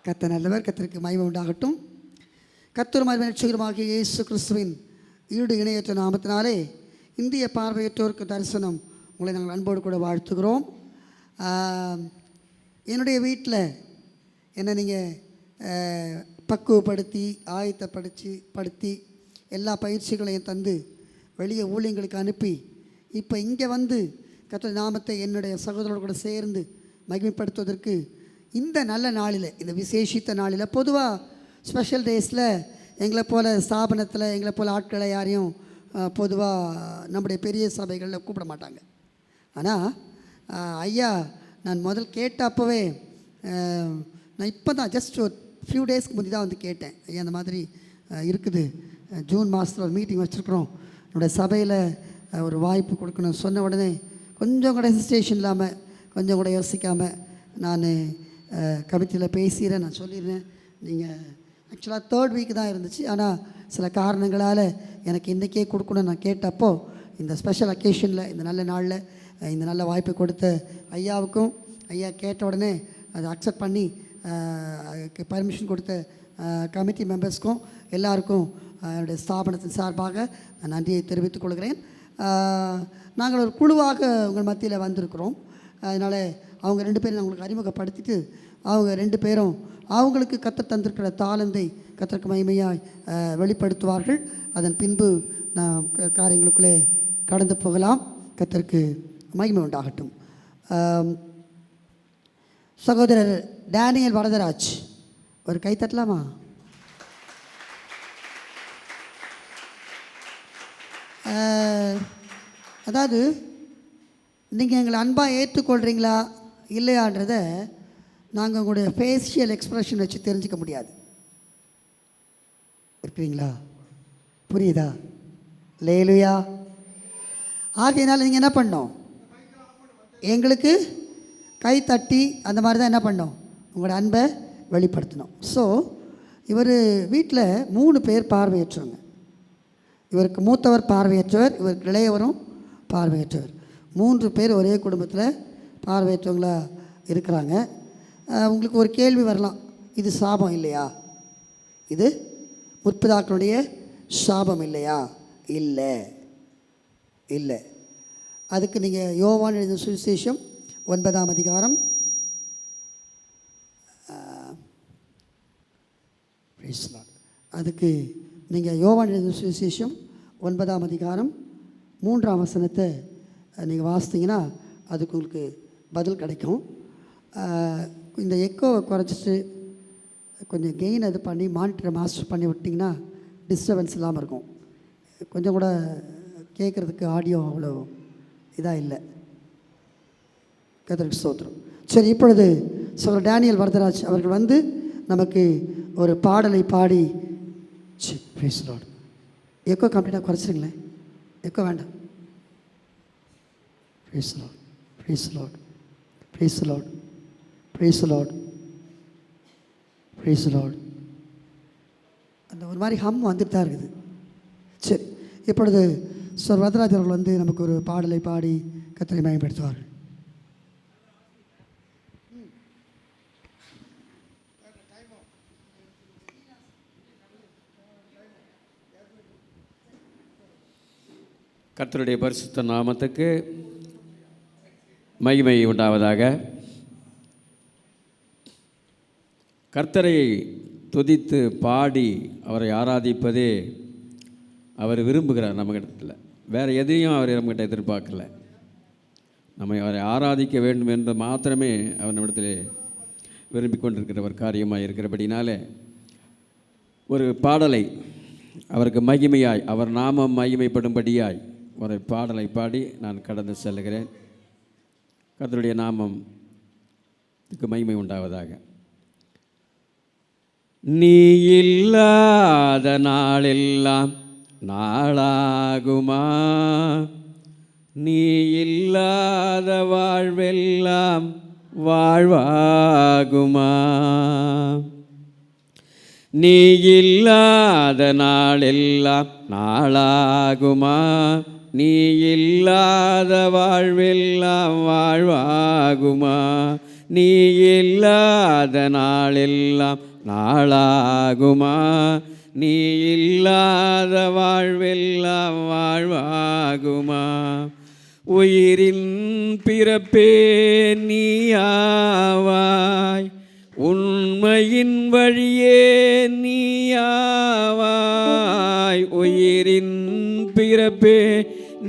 கர்த்தர் நல்லவர். கர்த்தருக்கு மகிமை உண்டாகட்டும். கர்த்தரும் ரட்சகருமாகிய இயேசு கிறிஸ்துவின் ஈடு இணையற்ற நாமத்தினாலே இந்திய பார்வையற்றோருக்கு தரிசனம் உங்களை நாங்கள் அன்போடு கூட வாழ்த்துகிறோம். என்னுடைய வீட்டில் என்ன நீங்கள் பக்குவப்படுத்தி ஆயத்தப்படுத்தி எல்லா பயிற்சிகளையும் தந்து வெளியே ஊழியங்களுக்கு அனுப்பி இப்போ இங்கே வந்து கர்த்தர் நாமத்தை என்னுடைய சகோதரர்களோடு கூட சேர்ந்து மகிமைப்படுத்துவதற்கு இந்த நல்ல நாளில், இந்த விசேஷித்த நாளில், பொதுவாக ஸ்பெஷல் டேஸில் எங்களை போல் ஸ்தாபனத்தில் எங்களை போல் ஆட்களை யாரையும் பொதுவாக நம்முடைய பெரிய சபைகளில் கூப்பிட மாட்டாங்க. ஆனால் ஐயா நான் முதல் கேட்ட அப்போவே நான் இப்போ தான் ஜஸ்ட் ஒரு ஃபியூ டேஸ்க்கு முந்தி தான் வந்து கேட்டேன். ஐயா அந்த மாதிரி இருக்குது, ஜூன் மாதத்தில் ஒரு மீட்டிங் வச்சுருக்குறோம், என்னுடைய சபையில் ஒரு வாய்ப்பு கொடுக்கணும். சொன்ன உடனே கொஞ்சம் கூட ஹெசிடேஷன் இல்லாமல், கொஞ்சம் கூட யோசிக்காமல் நான் கமிட்டியில் பேசிடுறேன். நான் சொல்லிடுறேன். நீங்கள் ஆக்சுவலாக 3rd வீக் தான் இருந்துச்சு, ஆனால் சில காரணங்களால் எனக்கு இன்றைக்கே கொடுக்கணும்னு நான் கேட்டப்போ இந்த ஸ்பெஷல் அக்கேஷனில், இந்த நல்ல நாளில் இந்த நல்ல வாய்ப்பு கொடுத்த ஐயாவுக்கும், ஐயா கேட்ட உடனே அதை அக்செப்ட் பண்ணி பர்மிஷன் கொடுத்த கமிட்டி மெம்பர்ஸ்க்கும் எல்லாருக்கும் என்னுடைய ஸ்தாபனத்தின் சார்பாக நான் நன்றியை தெரிவித்துக் கொள்கிறேன். நாங்கள் ஒரு குழுவாக உங்கள் மத்தியில் வந்திருக்கிறோம். அதனால் அவங்க 2 பேரும் நான் உங்களுக்கு அறிமுகப்படுத்திட்டு, அவங்க 2 பேரும் அவங்களுக்கு கர்த்தர் தந்திருக்கிற தாளந்தை கர்த்தருக்கு மகிமையாய் வெளிப்படுத்துவார்கள். அதன் பின்பு நான் காரியங்களுக்குள்ளே கடந்து போகலாம். கர்த்தருக்கு மகிமை உண்டாகட்டும். சகோதரர் டேனியல் வரதராஜ் ஒரு கை தட்டலாமா? அதாவது நீங்கள் எங்களை அன்பாக ஏற்றுக்கொள்கிறீங்களா இல்லையான்றதை நாங்கள் உங்களுடைய ஃபேஷியல் எக்ஸ்ப்ரெஷன் வச்சு தெரிஞ்சிக்க முடியாது. இருக்கிறீங்களா? புரியுதா? லேலுயா. ஆகையினால நீங்கள் என்ன பண்ணோம்? எங்களுக்கு கை தட்டி அந்த மாதிரி தான் என்ன பண்ணோம்? உங்களோட அன்பை வெளிப்படுத்தணும். ஸோ இவர் வீட்டில் 3 பேர் பார்வையற்றவங்க. இவருக்கு மூத்தவர் பார்வையற்றவர், இவருக்கு இளையவரும் பார்வையற்றவர். 3 பேர் ஒரே குடும்பத்தில் பார்வையற்றவங்களாக இருக்கிறாங்க. உங்களுக்கு ஒரு கேள்வி வரலாம், இது சாபம் இல்லையா? இது முற்பிதாக்களுடைய சாபம் இல்லையா? இல்லை. அதுக்கு நீங்கள் யோவான் எழுதின சுவிசேஷம் 9ஆம் அதிகாரம் அதுக்கு நீங்கள் யோவான் எழுதின சுவிசேஷம் 9ஆம் அதிகாரம் 3ஆம் வசனத்தை நீங்கள் வாசித்தீங்கன்னா அதுக்கு உங்களுக்கு பதில் கிடைக்கும். இந்த எக்கோவை குறைச்சிட்டு கொஞ்சம் கெயின் அது பண்ணி மானிட்டரை மாஸ்டர் பண்ணி விட்டிங்கன்னா டிஸ்டர்பன்ஸ் இல்லாமல் இருக்கும். கொஞ்சம் கூட கேட்குறதுக்கு ஆடியோ அவ்வளோ இதாக இல்லை. கர்த்தருக்கு ஸ்தோத்திரம். சரி, இப்பொழுது சகோதரர் டேனியல் வரதராஜ் அவர்கள் வந்து நமக்கு ஒரு பாடலை பாடி எக்கோ கம்ப்ளீட்டாக குறைச்சிருங்களேன். எக்கோ வேண்டாம். Praise the Lord. Praise the Lord. Praise the Lord. Praise the Lord. Praise the Lord. அந்த ஒரு மாதிரி ஹம் வந்துட்டு தான் இருக்குது. சரி, இப்பொழுது சார் வரதராஜ் அவர்கள் வந்து நமக்கு ஒரு பாடலை பாடி கர்த்தரை மகிமைப்படுத்துவார்கள். கர்த்தருடைய பரிசுத்த நாமத்துக்கு மகிமை உண்டாவதாக. கர்த்தரை துதித்து பாடி அவரை ஆராதிப்பதே அவர் விரும்புகிறார். நம்மகிட்ட வேறு எதையும் அவர் நம்மகிட்ட எதிர்பார்க்கல. நம்ம அவரை ஆராதிக்க வேண்டும் என்று மாத்திரமே அவர் நம்மிடத்தில் விரும்பி கொண்டிருக்கிற ஒரு காரியமாக இருக்கிறபடினாலே ஒரு பாடலை அவருக்கு மகிமையாய், அவர் நாமம் மகிமைப்படும்படியாய் ஒரு பாடலை பாடி நான் கடந்து செல்கிறேன். கர்த்தருடைய நாமத்துக்கு மகிமை உண்டாவதாக. நீ இல்லாத நாளெல்லாம் நாளாகுமா? நீ இல்லாத வாழ்வெல்லாம் வாழ்வாகுமா? நீ இல்லாத நாளெல்லாம் நாளாகுமா? நீ இல்லாத வாழ்வெல்லாம் வாழ்வாகுமா? நீ இல்லாத நாளெல்லாம் நாளாகுமா? நீ இல்லாத வாழ்வெல்லாம் வாழ்வாகுமா? உயிரின் பிறப்பே நீயாவாய், உண்மையின் வழியே நீயாவாய். உயிரின் பிறப்பே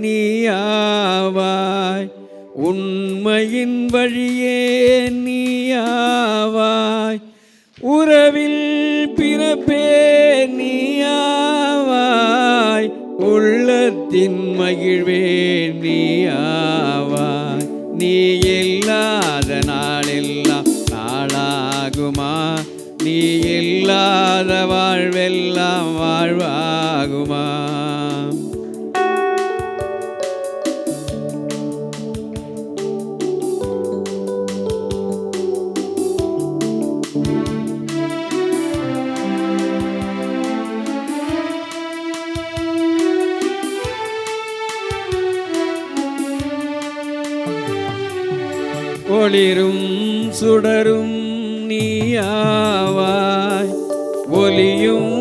நீயாவாய், உண்மையின் வழியே நீயாவாய். உறவில் பிறப்பே நீயாவாய், உள்ளத்தின் மகிழ்வே நீயாவாய். நீ இல்லாத நாளெல்லாம் நாளாகுமா? நீ இல்லாத வாழ்வெல்லாம் வாழ்வாகுமா? ஒளிரும் சுடரும் நீயாவாய், ஒலியும்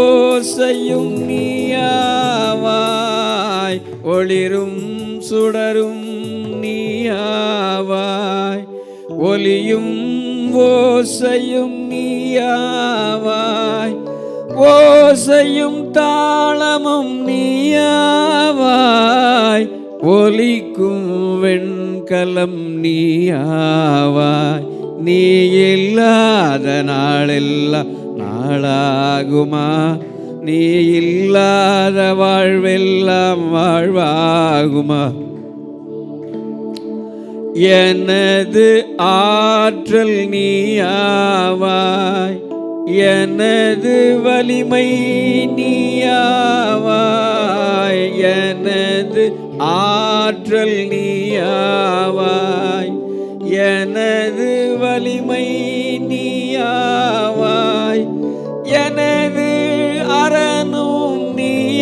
ஓசையும் நீயாவாய். ஒளிரும் சுடரும் நீயாவாய், ஒலியும் ஓசையும் நீயாவாய். ஓசையும் தாளமும் நீயாவாய், ஒலிக்கும் வெண்கலம் நீயாவாய். நீ இல்லாத நாளெல்லாம் நாளாகுமா? நீ இல்லாத வாழ்வெல்லாம் வாழ்வாகுமா? எனது ஆற்றல் நீயாவாய், எனது வலிமை நீயாவாய். எனது ஆற்றல் நீயாவாய், எனது வலிமை நீயாவாய். எனது அரணும் நீயாவாய்,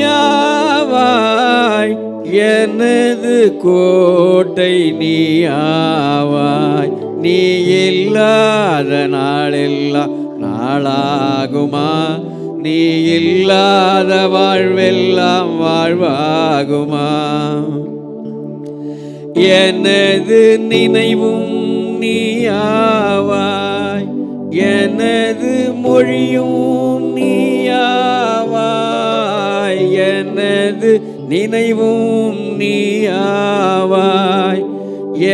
எனது கோட்டை நீயாவாய். நீ இல்லாத நாளெல்லாம் நாளாகுமா? நீ இல்லாத வாழ்வெல்லாம் வாழ்வாகுமா? எனது நினைவும் நீயாவாய், எனது மொழியும் நீயாவாய். எனது நினைவும் நீயாவாய்,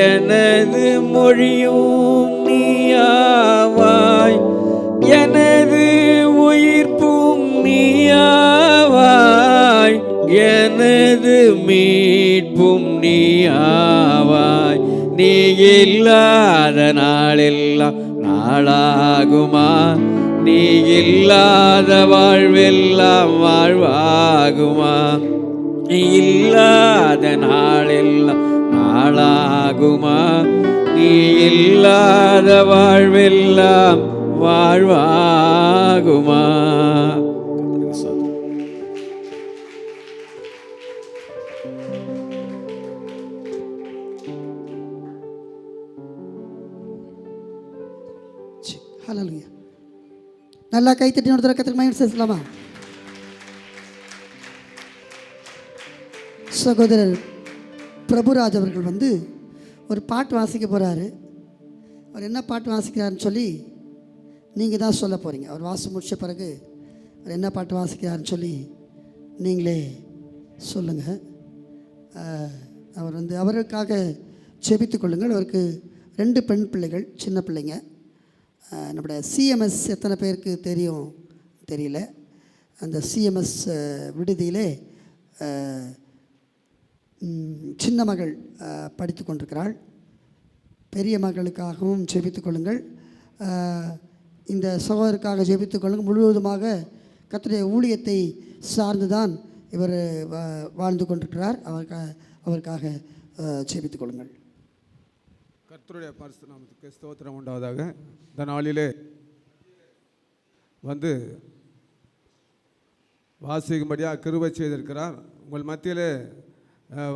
எனது மொழியும் நீயாவாய். எனது உயிர்ப்பும் நீயாவாய், எனது மீட்பும் நீயாவாய். நீ இல்லாத நாளெல்லாம் நாளாகுமா? நீ இல்லாத வாழ்வெல்லாம் வாழ்வாகுமா? நீ இல்லாத நாளெல்லாம் நாளாகுமா? நீ இல்லாத வாழ்வெல்லாம் வாழ்வாகுமா? ஹல்லேலூயா. நல்லா கைத்தட்டி ஒரு கத்திற்கு மகிமை செலுத்தலாமா? சகோதரர் பிரபுராஜ் அவர்கள் வந்து ஒரு பாட்டு வாசிக்க போகிறாரு. அவர் என்ன பாட்டு வாசிக்கிறாருன்னு சொல்லி நீங்கள் தான் சொல்ல போகிறீங்க. அவர் வாசி முடித்த பிறகு அவர் என்ன பாட்டு வாசிக்கிறாருன்னு சொல்லி நீங்களே சொல்லுங்கள். அவர் வந்து அவருக்காக செபித்து கொள்ளுங்கள். அவருக்கு 2 பெண் பிள்ளைகள், சின்ன பிள்ளைங்க. நம்முடைய சிஎம்எஸ் எத்தனை பேருக்கு தெரியும் தெரியல. அந்த சிஎம்எஸ் விடுதியிலே சின்ன மகள் படித்து கொண்டிருக்கிறாள். பெரிய மகளுக்காகவும் ஜெபித்துக் கொள்ளுங்கள். இந்த சகோதரருக்காக ஜெபித்துக் கொள்ளுங்கள். முழுவதுமாக கர்த்தருடைய ஊழியத்தை சார்ந்து தான் இவர் வாழ்ந்து கொண்டிருக்கிறார். அவருக்காக ஜெபித்துக் கொள்ளுங்கள். கர்த்தருடைய பரிசுத்த நாமத்துக்கு ஸ்தோத்திரம் உண்டாவதாக. இந்த நாளிலே வந்து வாசிக்கும்படியாக கிருபை செய்திருக்கிறார். உங்கள் மத்தியிலே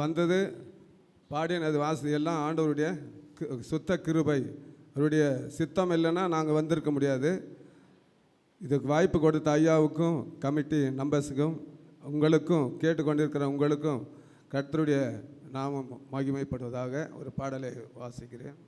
வந்தது பாடியனது வாசி எல்லாம் ஆண்டவருடைய சுத்த கிருபை. அவருடைய சித்தம் இல்லைன்னா நாங்கள் வந்திருக்க முடியாது. இதுக்கு வாய்ப்பு கொடுத்த ஐயாவுக்கும் கமிட்டி மெம்பர்ஸுக்கும் உங்களுக்கும் கேட்டுக்கொண்டிருக்கிற உங்களுக்கும் கர்த்தருடைய நாமம் மகிமைப்படுவதாக ஒரு பாடலை வாசிக்கிறேன்.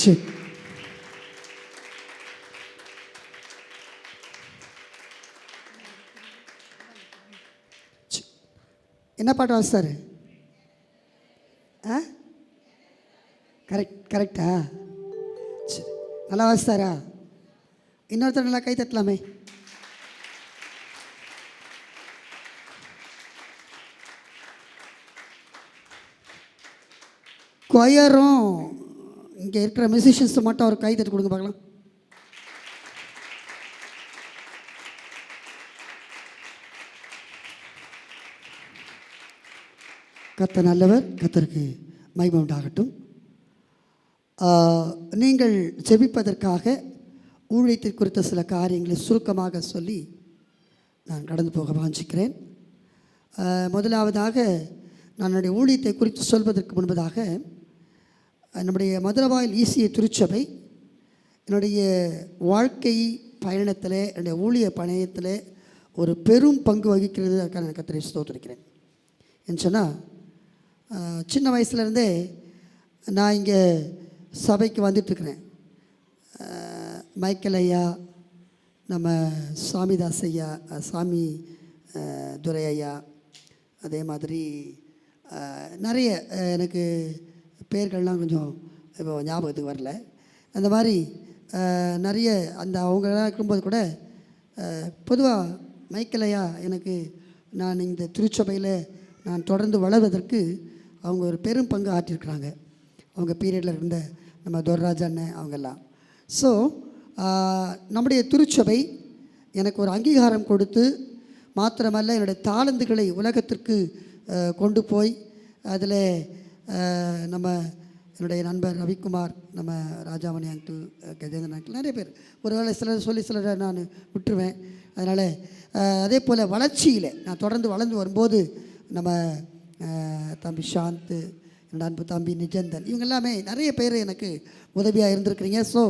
சரி, என்ன பாட்டு வாசித்தாரு? ஆ, கரெக்டா? சரி, நல்லா வாசித்தாரா? இன்னொருத்தர் நல்லா கை தட்டலாமே. கொயரும் இங்கே இருக்கிற மியூசிஷியன்ஸை மட்டும் ஒரு கை தட்டி கொடுங்க பார்க்கலாம். கர்த்தர் நல்லவர், கர்த்தருக்கு மகிமை உண்டாகட்டும். நீங்கள் ஜெபிப்பதற்காக ஊழியத்தை குறித்த சில காரியங்களை சுருக்கமாக சொல்லி நான் கடந்து போக வாஞ்சிக்கிறேன். முதலாவதாக நான் என்னுடைய ஊழியத்தை குறித்து சொல்வதற்கு முன்பதாக நம்முடைய மதுரவாயில் ஈசிய திருச்சபை என்னுடைய வாழ்க்கை பயணத்தில், என்னுடைய ஊழிய பயணத்தில் ஒரு பெரும் பங்கு வகிக்கிறது. அதுக்காக நான் கர்த்தரை ஸ்தோத்திரிக்கிறேன். ஏன்னு சொன்னால், சின்ன வயசுலேருந்தே நான் இங்கே சபைக்கு வந்துட்டுருக்கிறேன். மைக்கேல் ஐயா, நம்ம சாமிதாஸ் ஐயா, சாமி துரை ஐயா, அதே மாதிரி நிறைய எனக்கு பேர்கள்லாம் கொஞ்சம் இப்போ ஞாபகத்துக்கு வரல. அந்த மாதிரி நிறைய அந்த அவங்களாம் இருக்கும்போது கூட பொதுவாக மைக்கேலையா எனக்கு நான் இந்த திருச்சபையில் நான் தொடர்ந்து வளர்வதற்கு அவங்க ஒரு பெரும் பங்கு ஆற்றிருக்கிறாங்க. அவங்க பீரியடில் இருந்த நம்ம துர்ராஜ் அண்ணன் அவங்கெல்லாம். ஸோ நம்முடைய திருச்சபை எனக்கு ஒரு அங்கீகாரம் கொடுத்து மாத்திரமல்ல என்னுடைய தாளந்துகளை உலகத்திற்கு கொண்டு போய் அதில் நம்ம என்னுடைய நண்பர் ரவிக்குமார், நம்ம ராஜாமணி அங்கிள், கஜேந்திரன் அங்கிள், நிறைய பேர், ஒருவேளை சிலரை நான் விட்டுருவேன். அதனால் அதே போல் வளர்ச்சியில் நான் தொடர்ந்து வளர்ந்து வரும்போது நம்ம தம்பி சாந்த், என்னோட அன்பு தம்பி நிஜந்தன், இவங்க எல்லாமே நிறைய பேர் எனக்கு உதவியாக இருந்திருக்கிறீங்க. ஸோ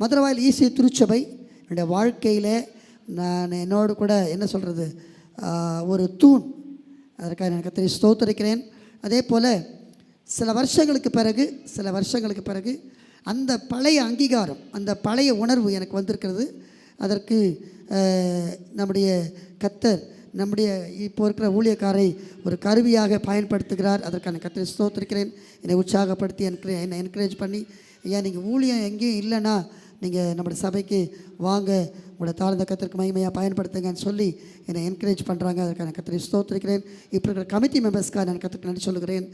மதுரவாயில் ஈசி திருச்சபை என்னுடைய வாழ்க்கையில் நான் என்னோடு கூட என்ன சொல்கிறது ஒரு தூண். அதற்காக நான் கர்த்தரை ஸ்தோத்திரிக்கிறேன். அதே போல் சில வருஷங்களுக்கு பிறகு அந்த பழைய அங்கீகாரம், அந்த பழைய உணர்வு எனக்கு வந்திருக்கிறது. அதற்கு நம்முடைய கர்த்தர் நம்முடைய இப்போ இருக்கிற ஊழியக்காரை ஒரு கருவியாக பயன்படுத்துகிறார். அதற்கான கர்த்தரை ஸ்தோத்திரிக்கிறேன். என்னை உற்சாகப்படுத்தி என்னை என்கரேஜ் பண்ணி, ஐயா நீங்கள் ஊழியம் எங்கேயும் இல்லைன்னா நீங்கள் நம்முடைய சபைக்கு வாங்க, உங்களோட தாழ்ந்த கர்த்தருக்கு மகிமையாக பயன்படுத்துங்கன்னு சொல்லி என்னை என்கரேஜ் பண்ணுறாங்க. அதற்கான கர்த்தரை ஸ்தோத்திரிக்கிறேன். இப்போ இருக்கிற கமிட்டி மெம்பர்ஸ்க்காக நான் கர்த்தருக்கு நன்றி சொல்லுகிறேன்.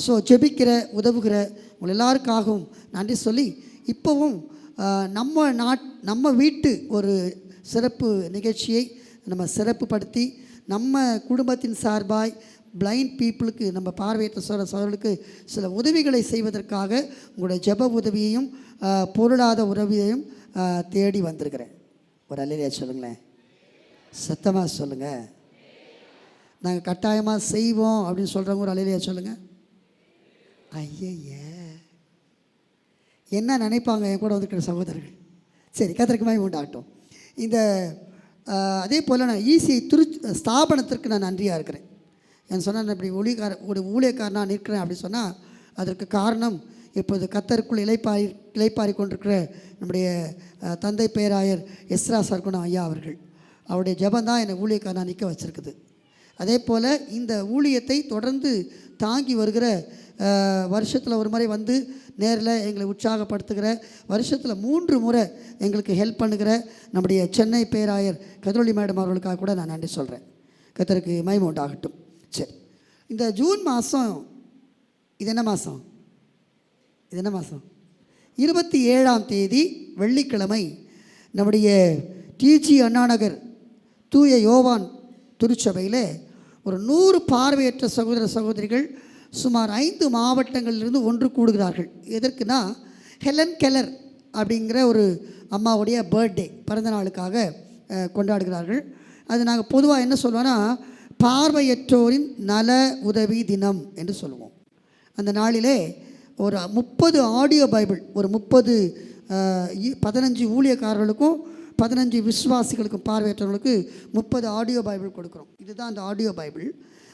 ஸோ ஜெபிக்கிற உதவுகிற உங்கள் எல்லாருக்காகவும் நன்றி சொல்லி, இப்போவும் நம்ம வீட்டு ஒரு சிறப்பு நிகழ்ச்சியை நம்ம சிறப்புப்படுத்தி நம்ம குடும்பத்தின் சார்பாய் பிளைண்ட் பீப்புளுக்கு, நம்ம பார்வையற்ற சோழர்களுக்கு சில உதவிகளை செய்வதற்காக உங்களுடைய ஜெப உதவியையும் பொருளாதார உதவியையும் தேடி வந்திருக்கிறேன். ஒரு அல்லேலூயா சொல்லுங்களேன், சத்தமாக சொல்லுங்கள். நாங்கள் கட்டாயமாக செய்வோம் அப்படின்னு சொல்கிறவங்க ஒரு அல்லேலூயா சொல்லுங்கள். ஐய என்ன நினைப்பாங்க என் கூட வந்துருக்கிற சகோதரர்கள்? சரி, கர்த்தருக்கு மகிமை உண்டாகட்டும். இந்த அதே போல் நான் ஈசி ஸ்தாபனத்திற்கு நான் நன்றியாக இருக்கிறேன். என் சொன்னால் நான் இப்படி ஊழியக்காரனாக நிற்கிறேன் அப்படி சொன்னால் அதற்கு காரணம் இப்போது கர்த்தருக்குள் இளைப்பாரி கொண்டிருக்கிற நம்முடைய தந்தை பேராயர் எஸ்ரா சர்க்குணம் ஐயா அவருடைய ஜெபந்தான் என்னை ஊழியக்காரனாக நிற்க வச்சுருக்குது. அதே போல் இந்த ஊழியத்தை தொடர்ந்து தாங்கி வருகிற, வருஷத்தில் ஒரு முறை வந்து நேரில் எங்களை உற்சாகப்படுத்துகிற, வருஷத்தில் 3 முறை எங்களுக்கு ஹெல்ப் பண்ணுகிற நம்முடைய சென்னை பேராயர் கதிரொலி மேடம் அவர்களுக்காக கூட நான் நன்றி சொல்கிறேன். கர்த்தருக்கு மகிமை உண்டாகட்டும். சரி, இந்த ஜூன் மாதம் இது என்ன மாதம்? 27ஆம் தேதி வெள்ளிக்கிழமை நம்முடைய டிஜி அண்ணாநகர் தூய யோவான் திருச்சபையில் ஒரு 100 பார்வையற்ற சகோதர சகோதரிகள் சுமார் 5 மாவட்டங்களிலிருந்து ஒன்று கூடுகிறார்கள். எதற்குனா ஹெலன் கெல்லர் அப்படிங்கிற ஒரு அம்மாவுடைய பர்த்டே, பிறந்த நாளுக்காக கொண்டாடுகிறார்கள். அது நாங்கள் பொதுவாக என்ன சொல்லுவோன்னா பார்வையற்றோரின் நல உதவி தினம் என்று சொல்லுவோம். அந்த நாளிலே ஒரு 30 ஆடியோ பைபிள், ஒரு 15 ஊழியக்காரர்களுக்கும் 15 விசுவாசிகளுக்கும் பார்வையற்றவர்களுக்கு 30 ஆடியோ பைபிள் கொடுக்குறோம். இதுதான் அந்த ஆடியோ பைபிள்.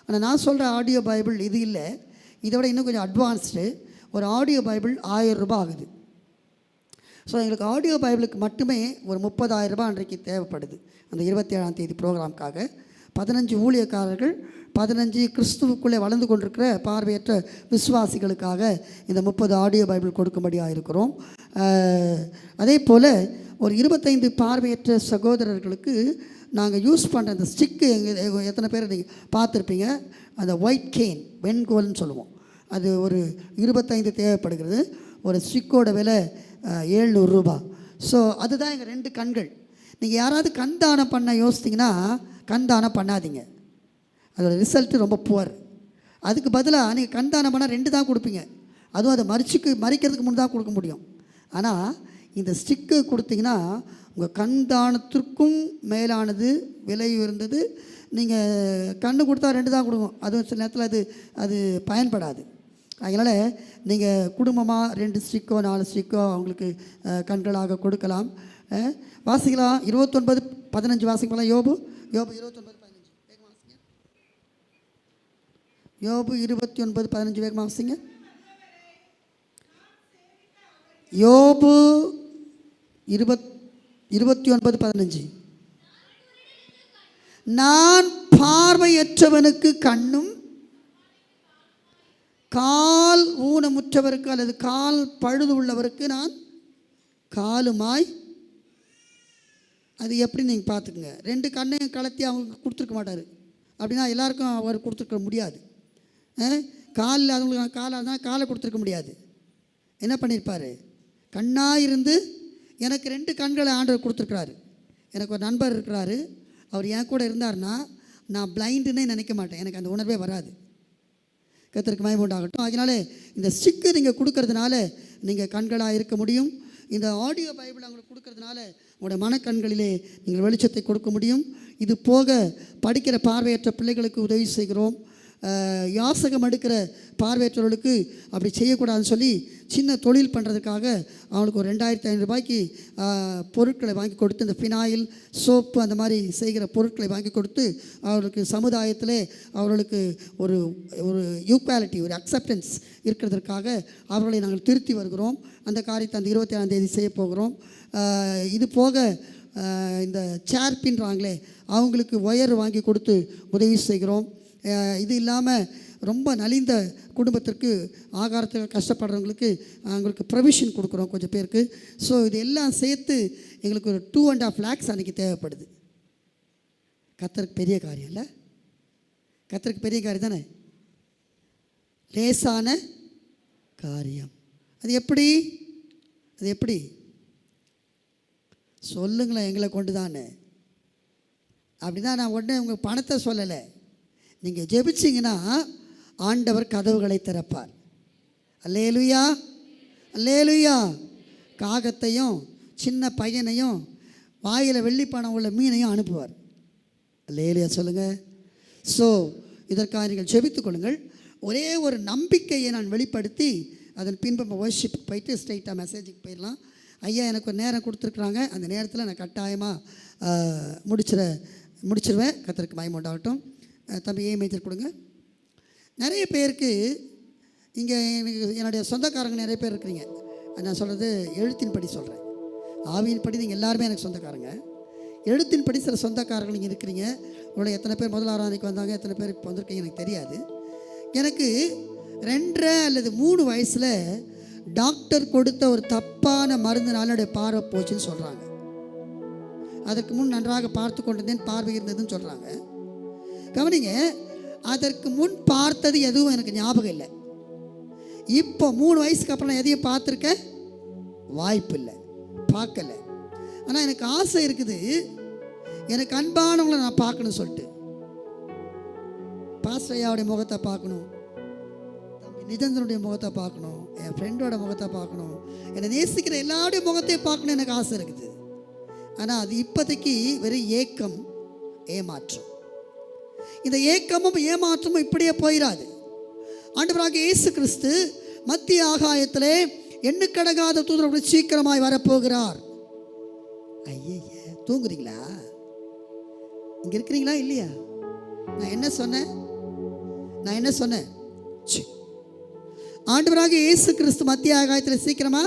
ஆனால் நான் சொல்கிற ஆடியோ பைபிள் இது இல்லை, இதை விட இன்னும் கொஞ்சம் அட்வான்ஸ்டு. ஒரு ஆடியோ பைபிள் 1000 ரூபாய் ஆகுது. ஸோ எங்களுக்கு ஆடியோ பைபிளுக்கு மட்டுமே ஒரு 30,000 ரூபாய் அன்றைக்கு தேவைப்படுது. அந்த 27ஆம் தேதி ப்ரோக்ராமுக்காக 15 ஊழியக்காரர்கள், 15 கிறிஸ்துவுக்குள்ளே வளர்ந்து கொண்டிருக்கிற பார்வையற்ற விசுவாசிகளுக்காக இந்த 30 ஆடியோ பைபிள் கொடுக்கும்படியாக இருக்கிறோம். அதே போல் ஒரு 25 பார்வையற்ற சகோதரர்களுக்கு நாங்கள் யூஸ் பண்ணுற அந்த ஸ்டிக்கு, எத்தனை பேர் நீங்கள் பார்த்துருப்பீங்க, அந்த ஒயிட் கெயின், வெண்கோல்னு சொல்லுவோம். அது ஒரு 25 தேவைப்படுகிறது. ஒரு ஸ்டிக்கோட விலை 700 ரூபாய். ஸோ அதுதான் எங்கள் 2 கண்கள். நீங்கள் யாராவது கண் தானம் பண்ண யோசித்திங்கன்னா கண் தானம் பண்ணாதீங்க, அதோட ரிசல்ட்டு ரொம்ப புவர். அதுக்கு பதிலாக நீங்கள் கண் தானம் பண்ணால் 2 தான் கொடுப்பீங்க, அதுவும் அதை மறிக்கிறதுக்கு முன் தான் கொடுக்க முடியும். ஆனால் இந்த ஸ்டிக்கு கொடுத்தீங்கன்னா உங்கள் கண் தானத்திற்கும் மேலானது, விலை உயர்ந்தது. நீங்கள் கண்ணு கொடுத்தா 2 தான் கொடுக்கும், அதுவும் சில நேரத்தில் அது பயன்படாது. அதனால் நீங்கள் குடும்பமாக 2 ஸ்டிக்கோ 4 ஸ்டிக்கோ அவங்களுக்கு கண்களாக கொடுக்கலாம். வாசிக்கலாம். 29:15 வாசிக்கலாம். யோபு 29:15 வேகமாக வாசிங்க. யோபு 29:15 வேகமாக வாசிங்க. யோபு 29:15. நான் பார்வையற்றவனுக்கு கண்ணும், கால் ஊனமுற்றவருக்கு அல்லது கால் பழுது உள்ளவருக்கு நான் காலுமாய். அது எப்படி நீங்கள் பார்த்துக்குங்க. 2 கண்ணையும் கலத்தி அவங்களுக்கு கொடுத்துருக்க மாட்டார். அப்படின்னா எல்லாருக்கும் அவர் கொடுத்துருக்க முடியாது. கால் இல்லாதவங்களுக்கு காலாக தான் காலை கொடுத்துருக்க முடியாது. என்ன பண்ணியிருப்பார்? கண்ணாக இருந்து எனக்கு 2 கண்களை ஆண்டவர் கொடுத்துருக்குறாரு. எனக்கு ஒரு நண்பர் இருக்கிறாரு. அவர் என் கூட இருந்தார்னா நான் பிளைண்டுன்னே நினைக்க மாட்டேன். எனக்கு அந்த உணர்வே வராது. கர்த்தருக்கு மகிமை உண்டாகட்டும். அதனால இந்த ஸ்டிக்கு நீங்கள் கொடுக்கறதுனால நீங்கள் கண்களாக இருக்க முடியும். இந்த ஆடியோ பைபிள் அவங்களுக்கு கொடுக்கறதுனால உங்களுடைய மனக்கண்களிலே நீங்கள் வெளிச்சத்தை கொடுக்க முடியும். இது போக படிக்கிற பார்வையற்ற பிள்ளைகளுக்கு உதவி செய்கிறோம். யாசகம் எடுக்கிற பார்வையற்றவர்களுக்கு அப்படி செய்யக்கூடாதுன்னு சொல்லி சின்ன தொழில் பண்ணுறதுக்காக அவங்களுக்கு ஒரு 2500 ரூபாய்க்கு பொருட்களை வாங்கி கொடுத்து, இந்த ஃபினாயில், சோப்பு அந்த மாதிரி செய்கிற பொருட்களை வாங்கி கொடுத்து அவர்களுக்கு சமுதாயத்தில் அவர்களுக்கு ஒரு ஒரு ஈக்குவாலிட்டி, ஒரு அக்செப்டன்ஸ் இருக்கிறதுக்காக அவர்களை நாங்கள் திருத்தி வருகிறோம். அந்த காரியத்தை அந்த 27ஆம் தேதி செய்ய போகிறோம். இது போக இந்த சேர் பின்றாங்களே அவங்களுக்கு ஒயர் வாங்கி கொடுத்து உதவி செய்கிறோம். இது இல்லாமல் ரொம்ப நலிந்த குடும்பத்திற்கு ஆகாரத்துக்கு கஷ்டப்படுறவங்களுக்கு அவங்களுக்கு ப்ரொவிஷன் கொடுக்குறோம் கொஞ்சம் பேருக்கு. ஸோ இது எல்லாம் சேர்த்து எங்களுக்கு ஒரு 2.5 lakhs அன்றைக்கி தேவைப்படுது. கர்த்தருக்கு பெரிய காரியம் இல்லை? கர்த்தருக்கு பெரிய காரியம் தானே? லேசான காரியம். அது எப்படி சொல்லுங்களேன், எங்களை கொண்டு தானே. அப்படின்னா நான் உடனே உங்கள் பணத்தை சொல்லலை. நீங்கள் ஜெபிச்சிங்கன்னா ஆண்டவர் கதவுகளை திறப்பார். அல்லேலூயா, அல்லேலூயா. காகத்தையும் சின்ன பையனையும் வாயில் வெள்ளிப்பணம் உள்ள மீனையும் அனுப்புவார். அல்லேலூயா சொல்லுங்கள். ஸோ இதற்காக நீங்கள் ஜெபித்துக் கொள்ளுங்கள். ஒரே ஒரு நம்பிக்கையை நான் வெளிப்படுத்தி அதன் பின்பு நம்ம வர்ஷிப் போயிட்டு ஸ்ட்ரைட்டாக மெசேஜுக்கு போயிடலாம். ஐயா எனக்கு ஒரு நேரம் கொடுத்துருக்குறாங்க. அந்த நேரத்தில் நான் கட்டாயமாக முடிச்சிருவேன். கர்த்தருக்கு மகிமை உண்டாகட்டும். தம்பி ஏ மேஜர் கொடுங்க. நிறைய பேருக்கு இங்கே என்னுடைய சொந்தக்காரங்க நிறைய பேர் இருக்கிறீங்க. நான் சொல்கிறது எழுத்தின்படி சொல்கிறேன். ஆவியின்படி நீங்கள் எல்லாருமே எனக்கு சொந்தக்காரங்க. எழுத்தின்படி சில சொந்தக்காரர்கள் நீங்கள் இருக்கிறீங்க. உங்களை எத்தனை பேர் முதல் ஆராதனைக்கு வந்தாங்க, எத்தனை பேர் இப்போ வந்திருக்கீங்க எனக்கு தெரியாது. எனக்கு 2 அல்லது 3 வயசில் டாக்டர் கொடுத்த ஒரு தப்பான மருந்துனால என்னுடைய பார்வை போச்சுன்னு சொல்கிறாங்க. அதற்கு முன் நன்றாக பார்த்து கொண்டிருந்தேன், பார்வை இருந்ததுன்னு சொல்கிறாங்க. கவனிங்க, அதற்கு முன் பார்த்தது எதுவும் எனக்கு ஞாபகம் இல்லை. இப்போ 3 வயசுக்கு அப்புறம் நான் எதையும் பார்த்துருக்க வாய்ப்பு இல்லை, பார்க்கல. ஆனால் எனக்கு ஆசை இருக்குது, எனக்கு அன்பானவங்களை நான் பார்க்கணும்னு சொல்லிட்டு. பாஸ்டர் ஐயாவுடைய முகத்தை பார்க்கணும், தம்பி நிஜந்தனுடைய முகத்தை பார்க்கணும், என் ஃப்ரெண்டோட முகத்தை பார்க்கணும், என்னை நேசிக்கிற எல்லாருடைய முகத்தையும் பார்க்கணும் எனக்கு ஆசை இருக்குது. ஆனால் அது இப்போதைக்கு வெறும் ஏக்கம், ஏமாற்றம். இந்த ஏக்கமும் ஏமாற்றமும் இப்படியே போயிடாது. ஆண்டவராகிய இயேசு கிறிஸ்து மத்திய ஆகாயத்திலே எண்ணுக்கடங்காத தூதரோடு சீக்கிரமாய் வரப்போகிறார். ஐயே, தூங்குறீங்களா? இங்கே இருக்கிறீங்களா இல்லையா? நான் என்ன சொன்னேன்? ஆண்டவராகிய இயேசு கிறிஸ்து மத்திய ஆகாயத்தில் சீக்கிரமா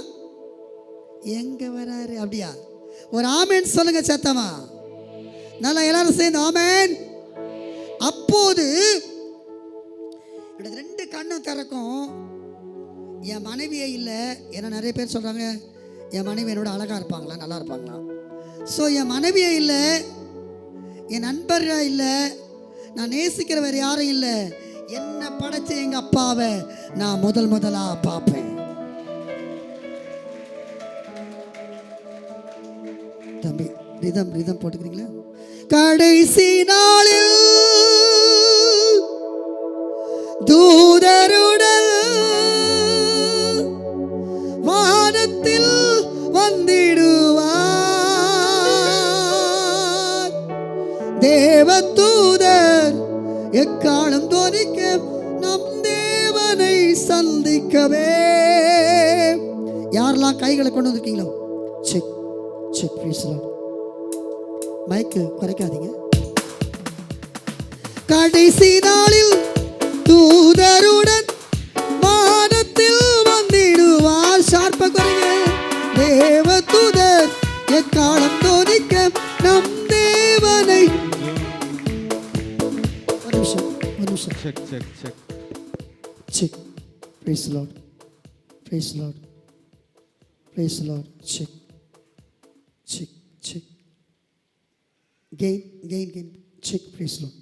எங்க வராரு? அப்படியா? ஒரு ஆமேன் சொல்லுங்க சத்தமா. நல்லா எல்லாரும் சேர்ந்து ஆமேன். அப்போது என்னோட 2 கண்ணும் திறக்கும். என் மனைவியே இல்லை. ஏன்னா நிறைய பேர் சொல்கிறாங்க என் மனைவி என்னோட அழகாக இருப்பாங்களா, நல்லா இருப்பாங்களா. ஸோ என் மனைவியே இல்லை, என் நண்பர்கள் இல்லை, நான் நேசிக்கிற வேறு யாரும் இல்லை. என்னை படைச்ச எங்கள் அப்பாவை நான் முதலாக பார்ப்பேன். தம்பி ரிதம் போட்டுக்கிறீங்களா? கடைசி நாளில் தூதருடன் வானத்தில் வந்திடுவார். தேவதூதர் எக்காலம் தோனிக்க நம் தேவனை சந்திக்கவே. யாரெல்லாம் கைகளை கொண்டு வந்திருக்கீங்களோ செக் மைக்கு குறைக்காதீங்க. கடைசி நாளில் தூதருடன் வானத்தில் வந்திடுவார். ஷார்ப்ப குறைங்க. தேவ தூதர் எக்காலம் தோனிக்க நம் தேவனை ஒரு நிமிஷம். Check check check. Check. Praise the Lord. Praise the Lord. Praise the Lord. Check check check. Gain. Check. Praise the Lord.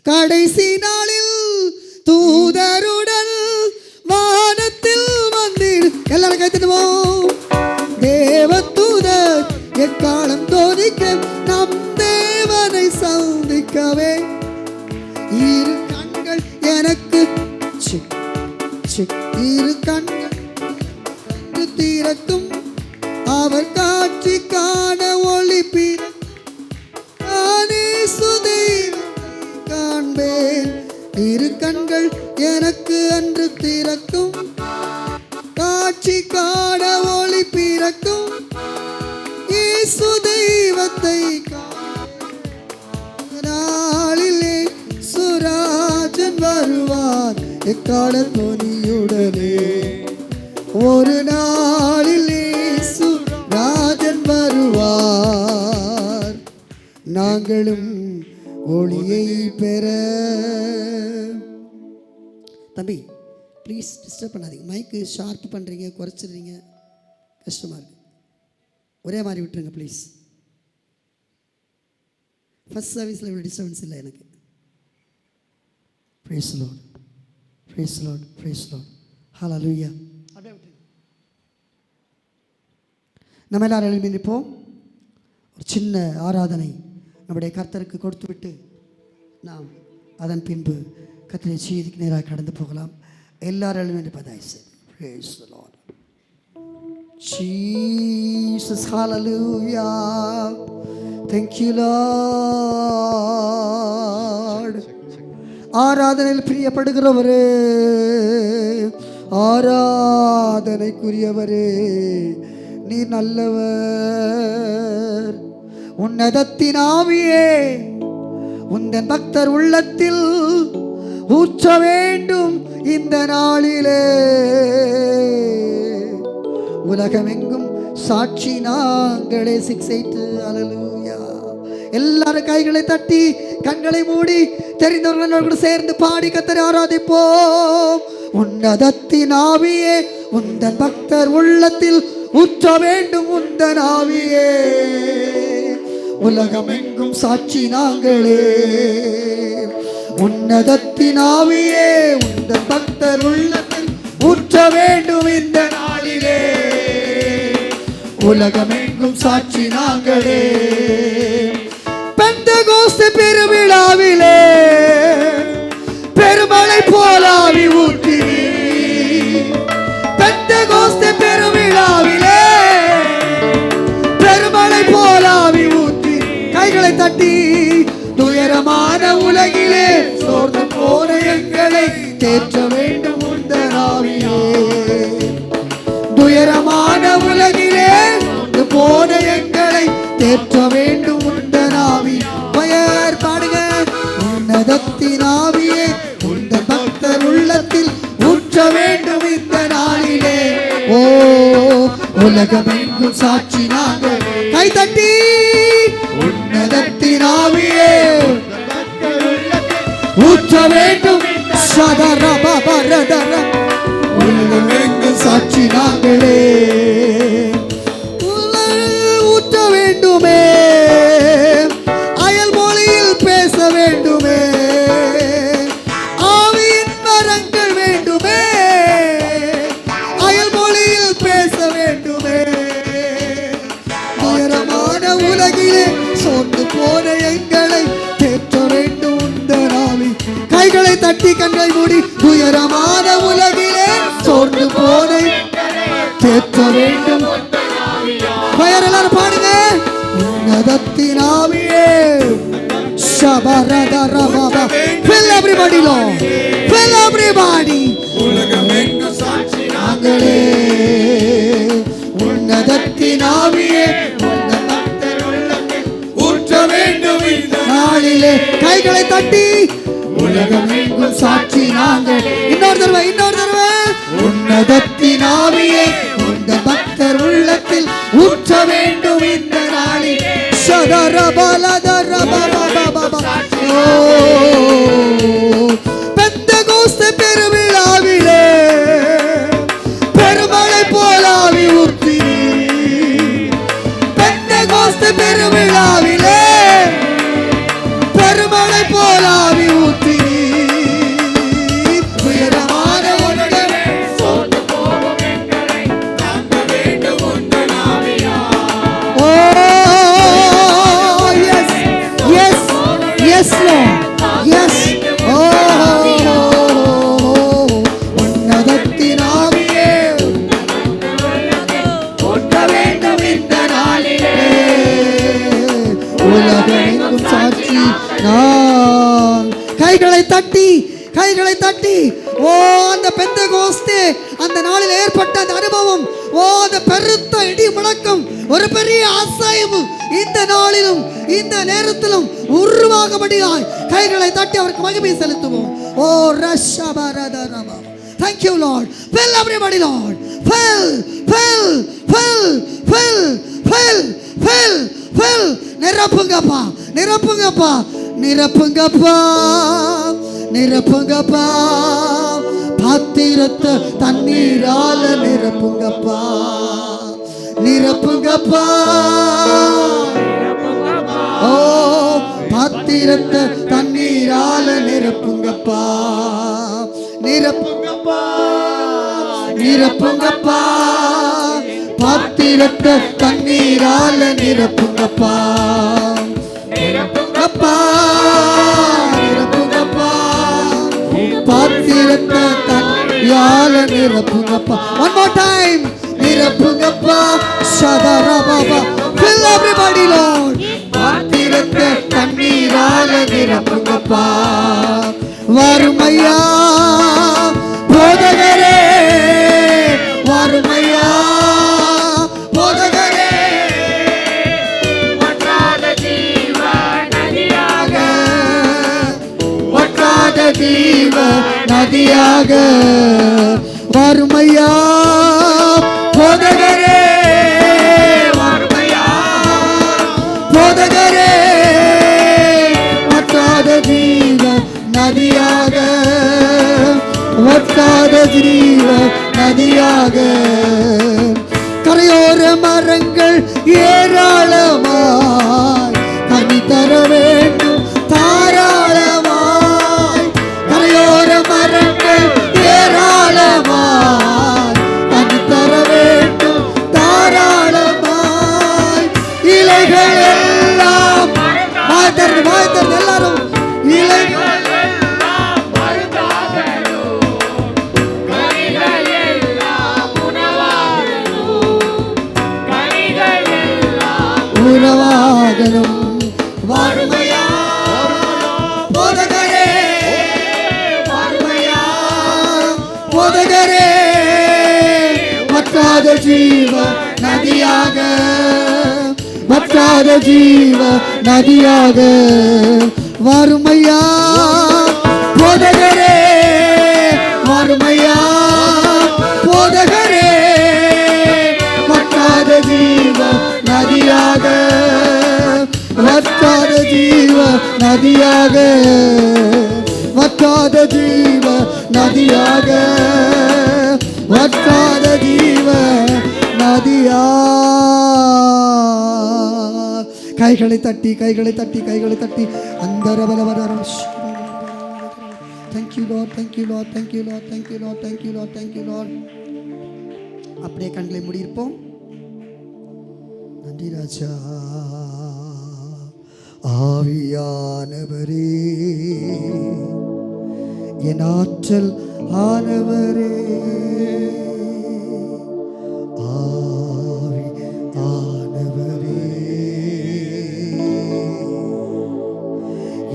கடைசி நாளில் தூதருடன் வானத்தில் வந்தீர். எல்லாரும் கைத்தட்டுவோம். தேவ தூதர் எக்காலம் தோனிக்க நம் தேவனை சந்திக்கவே இரு கண்கள் எனக்கு செக் செக். இரு கண்கள் திறக்கும் அவர் காட்சி காண ஒளி காண்பேன். இரு கண்கள் எனக்கு அன்று திறக்கும் காட்சி காண ஒளி பிறக்கும் இயேசு தெய்வத்தை நாளிலே சுராஜன் வருவார் எக்கால துணியுடனே. ஒரு நாளிலே சுராஜன் வருவார் நாங்களும் ஒளியை பெற. தம்பி ப்ளீஸ் டிஸ்டர்ப் பண்ணாதீங்க. மைக்கு ஷார்ப் பண்ணுறீங்க, குறைச்சிடுறீங்க, கஷ்டமாக இருக்குது. ஒரே மாதிரி விட்டுருங்க ப்ளீஸ். ஃபஸ்ட் சர்வீஸில் இவ்வளோ டிஸ்டர்பன்ஸ் இல்லை எனக்கு. ப்ரைஸ் தி லார்ட், ப்ரைஸ் தி லார்ட், ப்ரைஸ் தி லார்ட். ஹல்லேலூயா. அப்படியே விட்டுருங்க. நம்ம எல்லாரும் எழுப்பி நிற்போம். ஒரு சின்ன ஆராதனை நம்முடைய கர்த்தருக்கு கொடுத்து விட்டு நாம் அதன் பின்பு கர்த்தருடைய செய்திக்கு நேராக கடந்து போகலாம். எல்லாரும் எழுப்பி பதாய்ஸ். Praise the Lord. Jesus, hallelujah. Thank you Lord. ஆராதனையில் பிரியப்படுகிறவரே, ஆராதனைக்குரியவரே, நீர் நல்லவர். உன்னதத்தின் ஆவியே உந்தன் பக்தர் உள்ளத்தில் ஊற்ற வேண்டும் இந்த நாளிலே. உலகமெங்கும் சாட்சி நாங்களே. 6:8. அல்லேலூயா. எல்லாரும் கைகளை தட்டி கண்களை மூடி தெரிந்தவர்களோடு சேர்ந்து பாடி கர்த்தரை ஆராதிப்போம். உன்னதத்தின் ஆவியே உந்தன் பக்தர் உள்ளத்தில் ஊற்ற வேண்டும் உந்தன் ஆவியே. உலகமெங்கும் சாட்சி நாங்களே. உன்னதத்தின் ஆவியே உந்தன் பக்தர் உள்ளத்தில் ஊற்ற வேண்டும் இந்த நாளிலே. உலகமெங்கும் சாட்சி நாங்களே. பெந்தெகோஸ்தே பெருவிழாவிலே பெருமழை போலாவி ஊற்றி. பெந்தெகோஸ்தே பெருவிழாவிலே பெருமழை போலாவி ஊற்றி. கைகளை தட்டி துயரமான உலகிலே சோர்ந்து போன எங்களை தேற்ற வேண்டும் உந்தன் ஆவியே. துயரமான உலகிலே சோர்ந்து போன எங்களை தேற்ற வேண்டும் உந்தன் ஆவி. பெயர் பாடுங்க. உன்னதத்தின் ஆவியே உந்தன் பக்தர் உள்ளத்தில் ஊற்ற வேண்டும் இந்த நாளிலே. ஓ உலகமெங்கும் சாட்சி நாங்கள். கை தட்டி உன்னதத்தின் ஆவியே ஊற்ற வேண்டும். உலகமெங்கும் சாட்சி நாங்களே. ஊற்ற வேண்டுமே, அயல் மொழியில் பேச வேண்டுமே, ஆவியின் வரங்கள் வேண்டுமே, அயல் மொழியில் பேச வேண்டுமே. உயரமான உலகிலே சோர்ந்து போன எங்களை தேற்ற வேண்டும் உந்தன் ஆவி. கைகளை தட்டி கண்களை மூடி. உயரமான உலகிலே சோர்ந்து போன தேற்ற வேண்டும். பெயர் எல்லாரும் பாடுங்க. உன்னதத்தின் ஆவியே. ஷபரதரபபா. Fill everybody Lord. Fill everybody. உலகமெங்கும் சாட்சி நாங்களே. உன்னதத்தின் ஆவியே உந்தன் பக்தர் உள்ளத்தில் ஊற்ற வேண்டும் இந்த நாளிலே. கைகளை தட்டி உலகமெங்கும் சாட்சி நாங்கள். இன்னொரு தடவை. உன்னதத்தின் ஆவியே உந்தன் பக்தர் உள்ளத்தில் ஊற்ற வேண்டும் இந்த நாளிலே. கைகளை தட்டி ஓ அந்த பெந்தெகோஸ்தே அந்த நாளில் ஏற்பட்ட அந்த அனுபவம், ஓ அந்த பெருத்த இடி முழக்கம், ஒரு பெரிய அசைவு இந்த நாளிலும் இந்த நேரத்திலும் உருவாகும்படியாய் கைகளை தட்டி அவருக்கு மகிமை செலுத்துவோம். ஓ ரஷபரதரபா. Thank you, Lord. Fill everybody, Lord. Fill, fill, fill, fill, fill, fill, fill. நிரப்புங்கப்பா, நிரப்புங்கப்பா, நிரப்புங்கப்பா, நிரப்புங்கப்பா. பாத்திரத்தை தண்ணீரால நிரப்புங்கப்பா, நிரப்புங்கப்பா. ஓ பாத்திரத்தை தண்ணீரால நிரப்புங்கப்பா, நிரப்புங்கப்பா, நிரப்புங்கப்பா. பாத்திரத்தை தண்ணீரால நிரப்புங்கப்பா, நிரப்புங்கப்பா, நிரப்புங்கப்பா. பாத்திரத்தை தண்ணீரால நிரப்புங்கப்பா. One more time. நிரப்புங்கப்பா. சதரபாபா. Fill everybody, Lord. பாத்திரத்தை தண்ணீரால நிரப்புங்கப்பா. வறுமையா போதகரே, வறுமையா போதகரே, வற்றாத ஜீவ நதியாக, வற்றாத ஜீவ நதியாக. வறுமையா போதகரே, வறுமையா போதகரே, வற்றாத ஜீவ நதியாக, வற்றாத ஜீவ நதியாக. கரையோர மரங்கள் ஏராளமாய் கனி தர வேண்டும் தாராளமாய். கரையோர மரங்கள் ஏராளமாய் கனி தர வேண்டும் தாராளமாய். இலைகள் எல்லாம் மாதர் மாதர் எல்லாரும் இலைகள் உறவாகணும். வறுமையா போதகரே, வறுமையா போதகரே, வற்றாத ஜீவ நதியாக, வற்றாத ஜீவ நதியாக. வறுமையா போதகரே, வறுமையா போதகரே, வற்றாத ஜீவ நதியாக, வற்றாத ஜீவ நதியாக, வற்றாத ஜீவ நதியாக, வற்றாத ஜீவ நதியா. கைகளை தட்டி, கைகளை தட்டி, கைகளை தட்டி. அந்தரபலவரம். Thank you, Lord. Thank you, Lord. Thank you, Lord. Thank you, Lord. Thank you, Lord. Thank you, Lord. அப்படியே கண்களை மூடியிருப்போம். நன்றி ராஜா. ஆவியானவரே, என் ஆற்றல் ஆனவரே, ஆவியானவரே,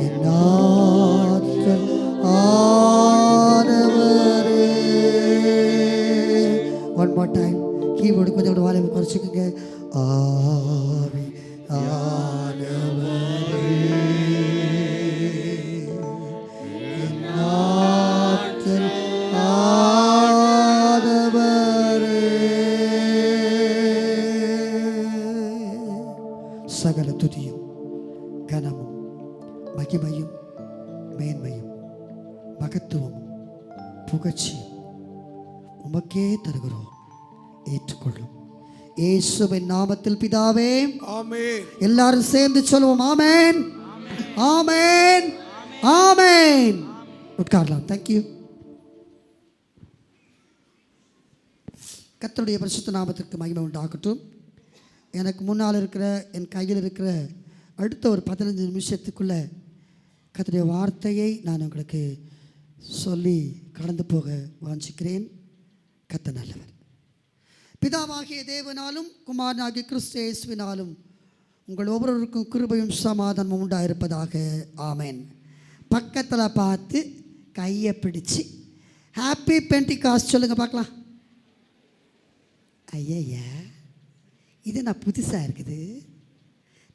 என் ஆற்றல் ஆனவரே. One more time. கீபோர்டு கொஞ்சம் வால்யூம் குறைச்சிக்கோங்க. ஆவி ஆனவரே, ஆற்றல் ஆனவரே. சகல துதியும் கனமும் மகிமையும் மேன்மையும் மகத்துவமும் புகழ்ச்சியும் உமக்கே தருகிறோம், ஏற்றுக்கொள்ளும் இயேசுவின் நாமத்தில் பிதாவே, ஆமென். எல்லாரும் சேர்ந்து சொல்லுவோம் ஆமென், ஆமென், ஆமென். உட்காரலாம். தேங்க்யூ. கர்த்தருடைய பரிசுத்த நாமத்திற்கு மகிமை உண்டாகட்டும். எனக்கு முன்னால் இருக்கிற என் கையில் இருக்கிற அடுத்த ஒரு 15 நிமிஷத்துக்குள்ளே கர்த்தருடைய வார்த்தையை நான் உங்களுக்கு சொல்லி கடந்து போக வாஞ்சிக்கிறேன். கர்த்தர் நல்லவர். பிதாவாகிய தேவனாலும் குமாரனாகிய கிறிஸ்து இயேசுவினாலும் உங்கள் ஒவ்வொருவருக்கும் கிருபையும் சமாதானமும் உண்டாயிருப்பதாக. ஆமென். பக்கத்தில் பார்த்து கையை பிடிச்சி ஹாப்பி பெண்டிகாஸ்ட் சொல்லுங்கள் பார்க்கலாம். ஐயா இது நான் புதுசாக இருக்குது.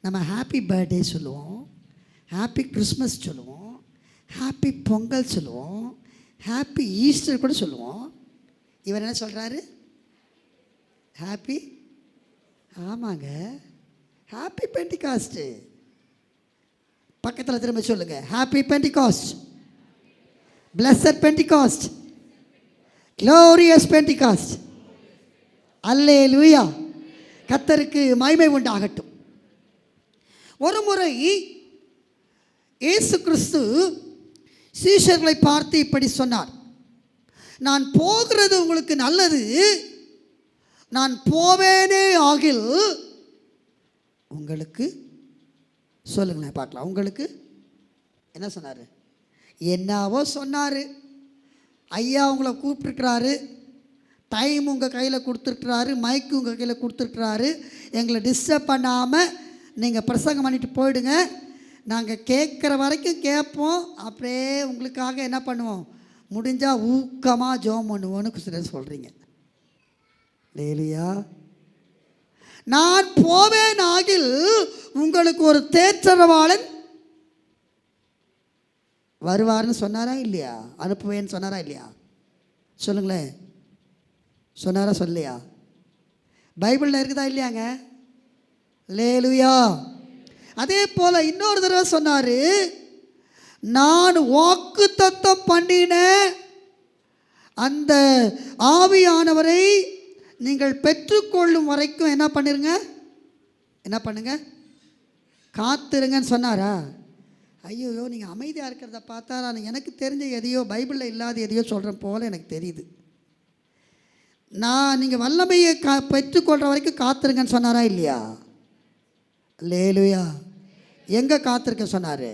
நம்ம ஹாப்பி பர்த்டே சொல்லுவோம், ஹாப்பி கிறிஸ்மஸ் சொல்லுவோம், ஹாப்பி பொங்கல் சொல்லுவோம், ஹாப்பி ஈஸ்டர் கூட சொல்லுவோம். இவர் என்ன சொல்கிறாரு? ஹாப்பி, ஆமாங்க, ஹாப்பி பெண்டிகாஸ்ட்டு. பக்கத்தில் திரும்ப சொல்லுங்கள், happy Pentecost, blessed Pentecost, glorious Pentecost. அல்லேலூயா, கர்த்தருக்கு மகிமை உண்டாகட்டும். ஒரு முறை இயேசு கிறிஸ்து சீஷர்களை பார்த்து இப்படி சொன்னார், நான் போகிறது உங்களுக்கு நல்லது, நான் போவேனே ஆகில் உங்களுக்கு, சொல்லுங்களேன் பார்க்கலாம், உங்களுக்கு என்ன சொன்னார்? என்னவோ சொன்னார். ஐயா உங்களை கூப்பிட்டுருக்கிறாரு, டைம் உங்கள் கையில் கொடுத்துருக்குறாரு, மைக்கு உங்கள் கையில் கொடுத்துருக்குறாரு, எங்களை டிஸ்டர்ப் பண்ணாமல் நீங்கள் பிரசங்கம் பண்ணிட்டு போயிடுங்க, நாங்கள் கேட்குற வரைக்கும் கேட்போம், அப்படியே உங்களுக்காக என்ன பண்ணுவோம், முடிஞ்சால் ஊக்கமாக ஜெபம் பண்ணுவோன்னு சிலர் சொல்கிறீங்க. லேலியா, நான் போவேன் ஆகில் உங்களுக்கு ஒரு தேற்றரவாளன் வருவார்னு சொன்னாரா இல்லையா? அனுப்புவேன்னு சொன்னாரா இல்லையா? சொல்லுங்களேன், சொன்னாரா சொல்லலையா? பைபிளில் இருக்குதா இல்லையாங்க? லேலுயா. அதே போல் இன்னொரு தடவை சொன்னார், நான் வாக்குத்தத்தம் பண்ணின அந்த ஆவியானவரை நீங்கள் பெற்றுக்கொள்ளும் வரைக்கும் என்ன பண்ணிருங்க, என்ன பண்ணுங்க, காத்துருங்கன்னு சொன்னாரா? ஐயோ, நீங்கள் அமைதியாக இருக்கிறத பார்த்தா நான் எனக்கு தெரிஞ்ச எதையோ பைபிளில் இல்லாத எதையோ சொல்கிறேன் போல் எனக்கு தெரியுது. நான் நீங்கள் வல்லமையை பெற்றுக்கொள்கிற வரைக்கும் காத்துருங்கன்னு சொன்னாரா இல்லையா? லேலுயா. எங்கே காத்திருக்க சொன்னார்?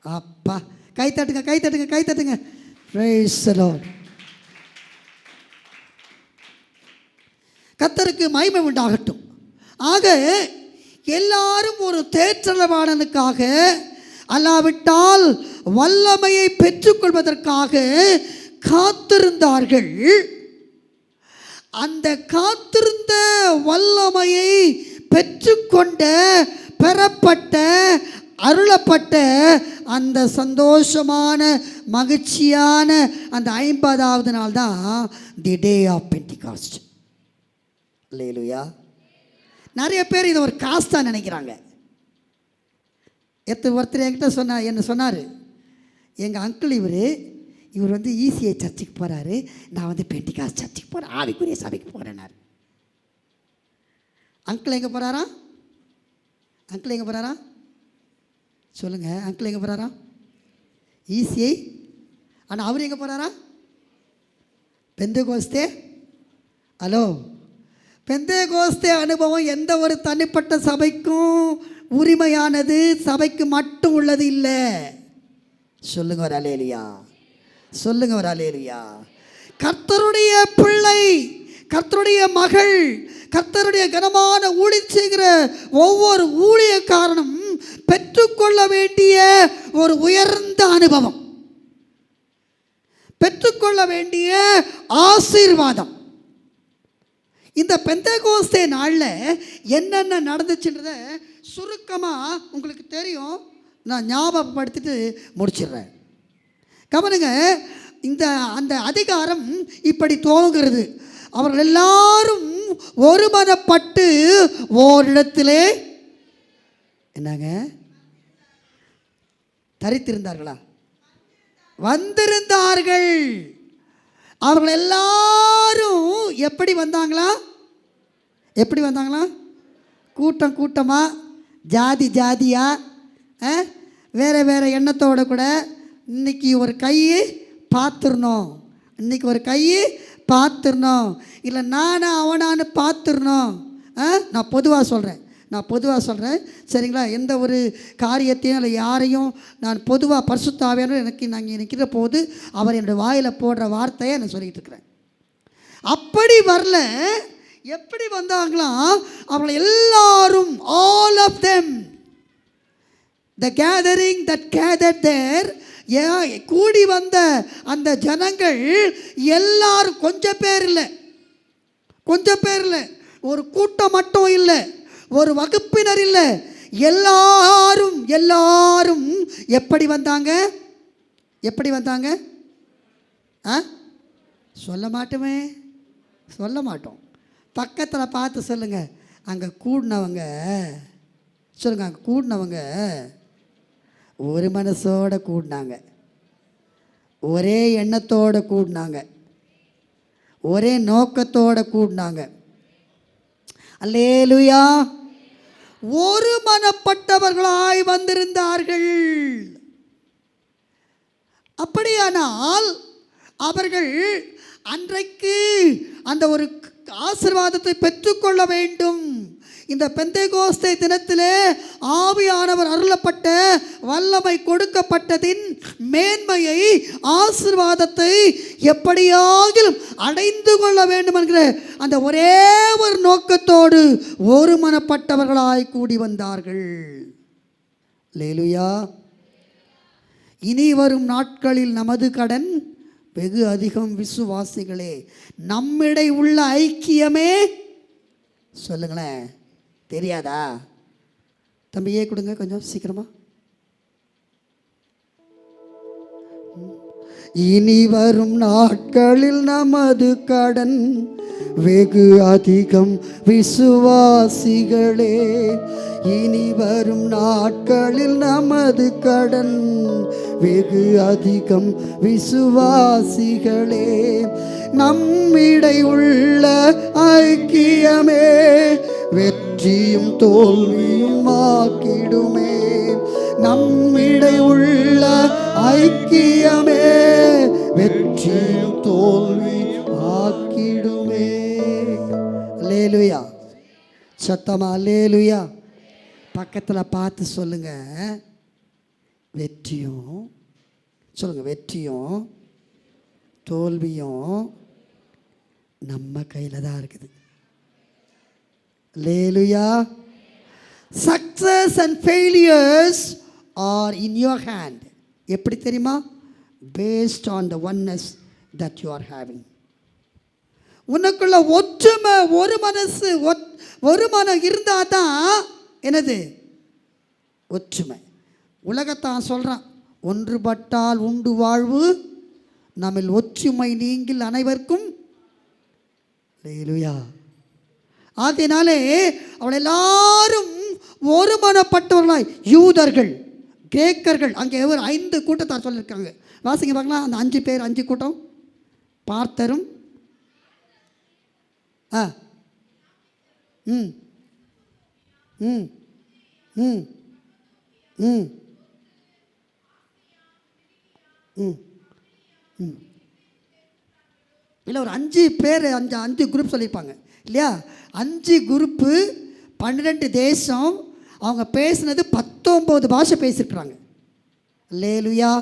அப்பா, கை தட்டுங்க, கை தட்டுங்க, கை தட்டுங்க. Praise the Lord. கர்த்தருக்கு மகிமை உண்டாகட்டும். ஆக எல்லாரும் ஒரு தேற்றரவாளனுக்காக, அல்லாவிட்டால் வல்லமையை பெற்றுக்கொள்வதற்காக காத்திருந்தார்கள். அந்த காத்திருந்த வல்லமையை பெற்றுக்கொண்ட, பெறப்பட்ட, அருளப்பட்ட அந்த சந்தோஷமான மகிழ்ச்சியான அந்த 50வது நாள் தான் தி டே ஆஃப் பெண்டிகாஸ்ட். அல்லேலூயா. நிறைய பேர் இதை ஒரு காஸ்டாக நினைக்கிறாங்க. ஒருத்தர் என்கிட்ட என்ன சொன்னார், எங்கள் அங்கிள் இவர் வந்து ஈசிஐ சர்ச்சுக்கு போகிறாரு, நான் வந்து பெண்டிகாஸ்ட் சர்ச்சுக்கு போகிறேன், ஆவிக்குரிய சபைக்கு போகிறேன்னாரு. அங்கிள் எங்கே போகிறாரா? அங்கிள் எங்கே போகிறாரா? சொல்லுங்கள், அங்கிள் எங்கே போகிறாரா? ஈசிஐ. ஆனால் அவர் எங்கே போகிறாரா? பெந்தேகோஸ்தே. ஹலோ, பெந்தேகோஸ்தே அனுபவம் எந்த ஒரு தனிப்பட்ட சபைக்கும் உரிமையானது, சபைக்கு மட்டும் உள்ளது இல்லை. சொல்லுங்க ஒரு அல்லேலூயா, சொல்லுங்க ஒரு அல்லேலூயா. கர்த்தருடைய பிள்ளை, கர்த்தருடைய மகள், கர்த்தருடைய கனமான ஊழியம் செய்கிற ஒவ்வொரு ஊழியக்காரனும் பெற்றுக்கொள்ள வேண்டிய ஒரு உயர்ந்த அனுபவம், பெற்றுக்கொள்ள வேண்டிய ஆசீர்வாதம். இந்த பெந்தேகோஸ்தே நாளில் என்னென்ன நடந்துச்சுன்றத சுருக்கமாக உங்களுக்கு தெரியும், நான் ஞாபகப்படுத்திட்டு முடிச்சிடுறேன். கவனிங்க, அந்த அதிகாரம் இப்படி துவங்குகிறது. அவர்கள் எல்லாரும் ஒருமனப்பட்டு ஓரிடத்திலே என்னங்க தரித்திருந்தார்களா? வந்திருந்தார்கள். அவர்கள் எல்லாரும் எப்படி வந்தாங்களா? எப்படி வந்தாங்களா? கூட்டம் கூட்டமாக, ஜாதி ஜாதியாக, வேறு வேறு எண்ணத்தோடு கூட இன்றைக்கி ஒரு கை பார்த்துடணும், இன்றைக்கி ஒரு கை பார்த்துடணும், இல்லை நானா அவனான்னு பார்த்துடணும். நான் பொதுவாக சொல்கிறேன், சரிங்களா? எந்த ஒரு காரியத்தையும் இல்லை யாரையும் நான் பொதுவாக பரிசுத்த ஆவியானவர் எனக்கு நாங்கள் நிற்கிற போது அவர் என்னுடைய வாயில் போடுற வார்த்தையை நான் சொல்லிகிட்டு இருக்கிறேன். அப்படி வரல. எப்படி வந்தாங்களாம்? அவர்கள் எல்லாரும், all of them, the gathering that gathered there, கூடி வந்த அந்த ஜனங்கள் எல்லாரும் கொஞ்சம் பேர் இல்லை, கொஞ்சம் பேர் இல்லை, ஒரு கூட்டம் மட்டும் இல்லை, ஒரு வகுப்பினர் இல்லை, எல்லாரும் எல்லாரும் எப்படி வந்தாங்க? எப்படி வந்தாங்க? சொல்ல மாட்டோமே, சொல்ல மாட்டோம். பக்கத்தில் பார்த்து சொல்லுங்க, அங்கே கூடினவங்க சொல்லுங்க, அங்கே கூடினவங்க ஒரு மனசோட கூடினாங்க, ஒரே எண்ணத்தோடு கூடினாங்க, ஒரே நோக்கத்தோடு கூடினாங்க. அல்லேலூயா. ஒரு மனப்பட்டவர்களாய் வந்திருந்தார்கள். அப்படியானால் அவர்கள் அன்றைக்கு அந்த ஒரு ஆசீர்வாதத்தை பெற்றுக்கொள்ள வேண்டும். இந்த பெந்தேகோஸ்தே தினத்திலே ஆவியானவர் அருளப்பட்ட வல்லமை கொடுக்கப்பட்டதின் மேன்மையை, ஆசீர்வாதத்தை எப்படியாகிலும் அடைந்து கொள்ள வேண்டும் என்கிற அந்த ஒரே ஒரு நோக்கத்தோடு ஒரு மனப்பட்டவர்களாய் கூடி வந்தார்கள். அல்லேலூயா. இனி வரும் நாட்களில் நமது கடன் வெகு அதிகம். விசுவாசிகளே, நம்மிடை உள்ள ஐக்கியமே சொல்லுங்களேன், தெரியாதா? தம்பியே கொடுங்க கொஞ்சம் சீக்கிரமா. இனி வரும் நாட்களில் நமது கடன் வெகு அதிகம். விசுவாசிகளே, இனி வரும் நாட்களில் நமது கடன் வெகு அதிகம். விசுவாசிகளே, நம்மிடை உள்ள ஐக்கியமே வெற்றியும் தோல்வியும் ஆக்கிடுமே. நம்மிடை உள்ள ஐக்கியமே வெற்றியும் தோல்வியும் ஆக்கிடுமே. அல்லேலூயா. சத்தமா அல்லேலூயா. பக்கத்தில் பார்த்து சொல்லுங்க, வெற்றியும் சொல்லுங்க, வெற்றியும் தோல்வியும் நம்ம கையில் தான் இருக்குது. அல்லேலூயா. Success and failures are in your hand. எப்படி தெரியுமா? Based on the oneness that you are having. உனக்குள்ள ஒற்றுமை, ஒரு மனசு, ஒரு மனம் இருந்தால் தான் என்னது ஒற்றுமை. உலகத்தான் சொல்கிறான், ஒன்றுபட்டால் உண்டு வாழ்வு, நம்மில் ஒற்றுமை நீங்கள் அனைவருக்கும். அல்லேலூயா. ஆகையினாலே அவள் எல்லாரும் ஒருமனப்பட்டவர்களாய், யூதர்கள், கிரேக்கர்கள், அங்கே ஒரு 5 கூட்டத்தார் சொல்லியிருக்காங்க. வாசிங்க பார்க்கலாம், அந்த 5 பேர், 5 கூட்டம். பார்த்தரும் ம் ம் ம் ம் ம் ம் இல்லை, ஒரு 5 பேர், 5 குரூப் சொல்லியிருப்பாங்க இல்லையா? 5 குரூப்பு, 12 தேசம். அவங்க பேசுனது 19 பாஷை பேசியிருக்கிறாங்க. அல்லேலூயா.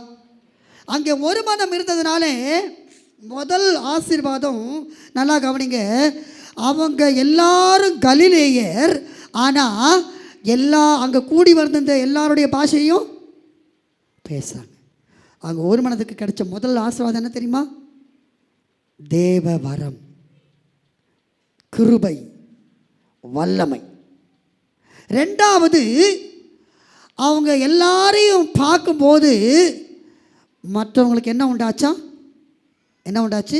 அங்கே ஒரு மனம் இருந்ததுனாலே முதல் ஆசீர்வாதம், நல்லா கவனிங்க, அவங்க எல்லாரும் கலிலேயர். ஆனால் அங்கே கூடி வந்திருந்த எல்லாருடைய பாஷையும் பேசுகிறாங்க. அங்கே ஒரு மனதுக்கு கிடைச்ச முதல் ஆசீர்வாதம் என்ன தெரியுமா? தேவ வரம், கிருபை, வல்லமை. 2வது, அவங்க எல்லாரையும் பார்க்கும்போது மற்றவங்களுக்கு என்ன உண்டாச்சா? என்ன உண்டாச்சு?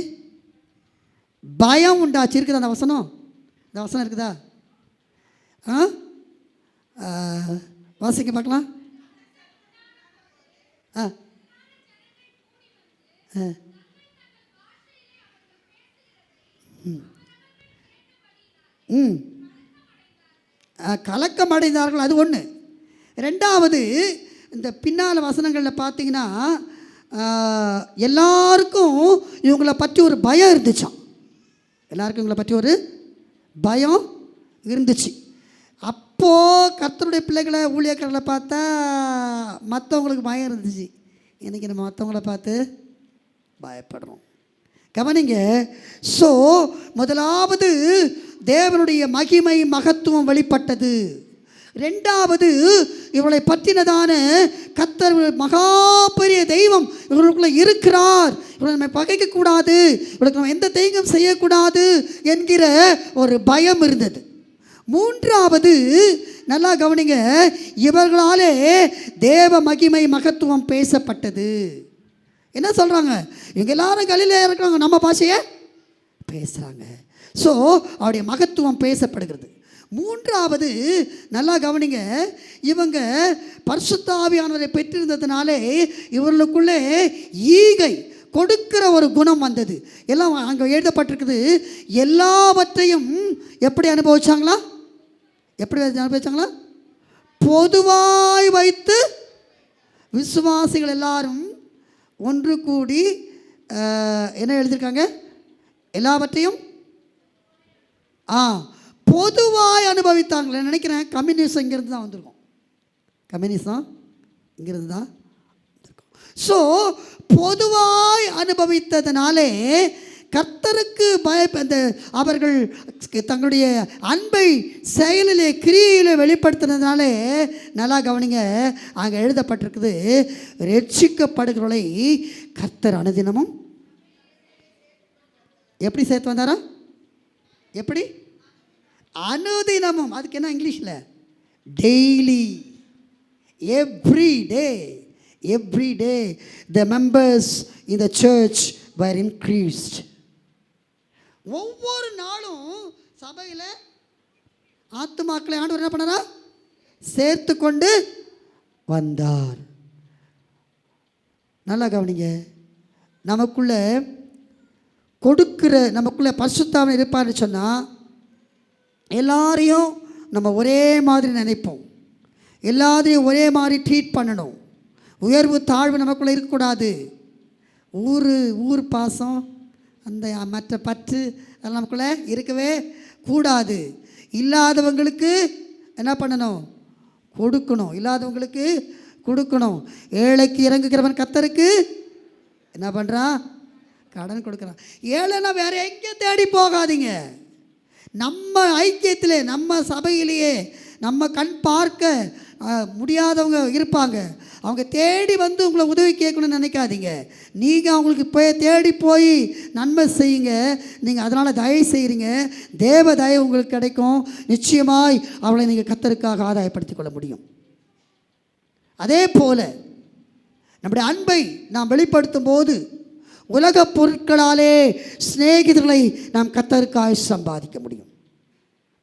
பயம் உண்டாச்சு. இருக்குதா அந்த வசனம்? இந்த வசனம் இருக்குதா? வாசிக்க பார்க்கலாம். கலக்கம் அடைந்தார்கள், அது ஒன்று. 2வது, இந்த பின்னால் வசனங்களில் பார்த்தீங்கன்னா எல்லாருக்கும் இவங்களை பற்றி ஒரு பயம் இருந்துச்சான். எல்லாருக்கும் இவங்களை பற்றி ஒரு பயம் இருந்துச்சு. அப்போது கர்த்தருடைய பிள்ளைகளை, ஊழியர்களை பார்த்தா மற்றவங்களுக்கு பயம் இருந்துச்சு. இன்றைக்கி நம்ம மற்றவங்கள பார்த்து பயப்படுறோம். கவனிங்க. ஸோ முதலாவது தேவனுடைய மகிமை, மகத்துவம் வெளிப்பட்டது. ரெண்டாவது, இவளை பற்றினதான கர்த்தர் மகா பெரிய தெய்வம் இவர்களுக்குள்ள இருக்கிறார், இவளை நம்ம பகைக்கக்கூடாது, இவளுக்கு நம்ம எந்த தெய்வம் செய்யக்கூடாது என்கிற ஒரு பயம் இருந்தது. மூன்றாவது, நல்லா கவனிங்க, இவர்களாலே தேவ மகிமை மகத்துவம் பேசப்பட்டது. என்ன சொல்கிறாங்க? இவங்க எல்லாரும் கலிலேயா இருக்கிறாங்க, நம்ம பாஷையை பேசுகிறாங்க. ஸோ அவருடைய மகத்துவம் பேசப்படுகிறது. மூன்றாவது, நல்லா கவனிங்க, இவங்க பரிசுத்த ஆவியானவரை பெற்றிருந்ததுனாலே இவர்களுக்குள்ளே ஈகை கொடுக்கிற ஒரு குணம் வந்தது. எல்லாம் அங்கே எழுதப்பட்டிருக்குது. எல்லாவற்றையும் எப்படி அனுபவிச்சாங்களா? எப்படி அனுபவிச்சாங்களா? பொதுவாய் வைத்து விசுவாசிகள் எல்லாரும் ஒன்று கூடி என்ன எழுதியிருக்காங்க? எல்லாவற்றையும் பொதுவாய் அனுபவித்தாங்களே. நினைக்கிறேன் கம்யூனிசம் இங்கிருந்து தான் வந்திருக்கும். கம்யூனிசம் இங்கிருந்து தான். ஸோ பொதுவாய் அனுபவித்ததுனாலே கர்த்தருக்கு அந்த அவர்கள் தங்களுடைய அன்பை செயலிலே கிரியையில் வெளிப்படுத்தினதுனாலே, நல்லா கவனிங்க, அங்கே எழுதப்பட்டிருக்குது, ரட்சிக்கப்படுகிறவர்களை கர்த்தர் அனுதினமும் எப்படி சேர்த்து வந்தாரா? எப்படி? அனுதினமும். அதுக்கு என்ன இங்கிலீஷில்? Daily, every day the members in the church were increased. ஒவ்வொரு நாளும் சபையில் ஆத்துமாக்களை ஆண்டவர் என்ன பண்ணாரா? சேர்த்து கொண்டு வந்தார். நல்லா கவனிங்க, நமக்குள்ள கொடுக்கிற, நமக்குள்ளே பரிசுத்தாவின் இருப்பார்னு சொன்னால் எல்லாரையும் நம்ம ஒரே மாதிரி நினைப்போம், எல்லாரையும் ஒரே மாதிரி ட்ரீட் பண்ணணும். உயர்வு தாழ்வு நமக்குள்ளே இருக்கக்கூடாது. ஊர் பாசம், அந்த மற்ற பற்று அதெல்லாம் நமக்குள்ளே இருக்கவே கூடாது. இல்லாதவங்களுக்கு என்ன பண்ணணும்? கொடுக்கணும். இல்லாதவங்களுக்கு கொடுக்கணும். ஏழைக்கு இறங்குகிறவன் கர்த்தருக்கு என்ன பண்ணுறான்? கடன் கொடுக்குறான். ஏழைன்னா வேறு எங்கேயும் தேடி போகாதீங்க. நம்ம ஐக்கியத்திலே, நம்ம சபையிலேயே நம்ம கண் பார்க்க முடியாதவங்க இருப்பாங்க. அவங்க தேடி வந்து உங்களை உதவி கேட்கணும்னு நினைக்காதீங்க. நீங்கள் அவங்களுக்கு போய் தேடி போய் நன்மை செய்யுங்க. நீங்கள் அதனால் தயவு செய்கிறீங்க, தேவ தயவு உங்களுக்கு கிடைக்கும். நிச்சயமாய் அவளை நீங்கள் கர்த்தருக்காக ஆதாயப்படுத்திக் கொள்ள முடியும். அதே போல் நம்முடைய அன்பை நாம் வெளிப்படுத்தும் போது உலக பொருட்களாலே சிநேகிதர்களை நாம் கர்த்தருக்காக சம்பாதிக்க முடியும்.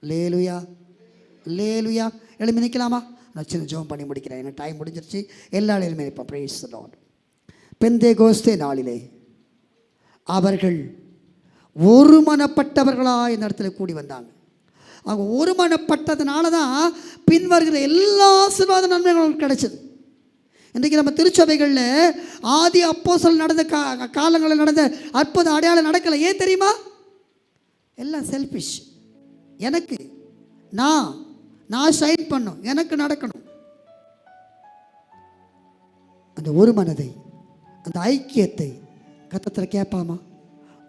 லேலுயா, லேலுயா. எழுப்பி நிற்கலாமா? நான் சின்ன ஜெபம் பண்ணி முடிக்கிறேன், எனக்கு டைம் முடிஞ்சிருச்சு. எல்லா எழுப்பி நிற்போம். Praise the Lord. பெந்தேகோஸ்தே நாளிலே அவர்கள் ஒருமனப்பட்டவர்களாக இந்த இடத்துல கூடி வந்தாங்க. அவங்க ஒருமனப்பட்டதுனால தான் பின்வருகிற எல்லா ஆசீர்வாத நன்மைகளும் கிடைச்சது. இன்றைக்கி நம்ம திருச்சபைகளில் ஆதி அப்போஸ்தலர் நடந்த காலங்களில் நடந்த அற்புத அடையாளம் நடக்கலை. ஏன் தெரியுமா? எல்லாம் செல்ஃபிஷ். எனக்கு நான் ஷைன் பண்ணும், எனக்கு நடக்கணும். அந்த ஒரு மனதை, அந்த ஐக்கியத்தை கர்த்தர் கேட்பாமா?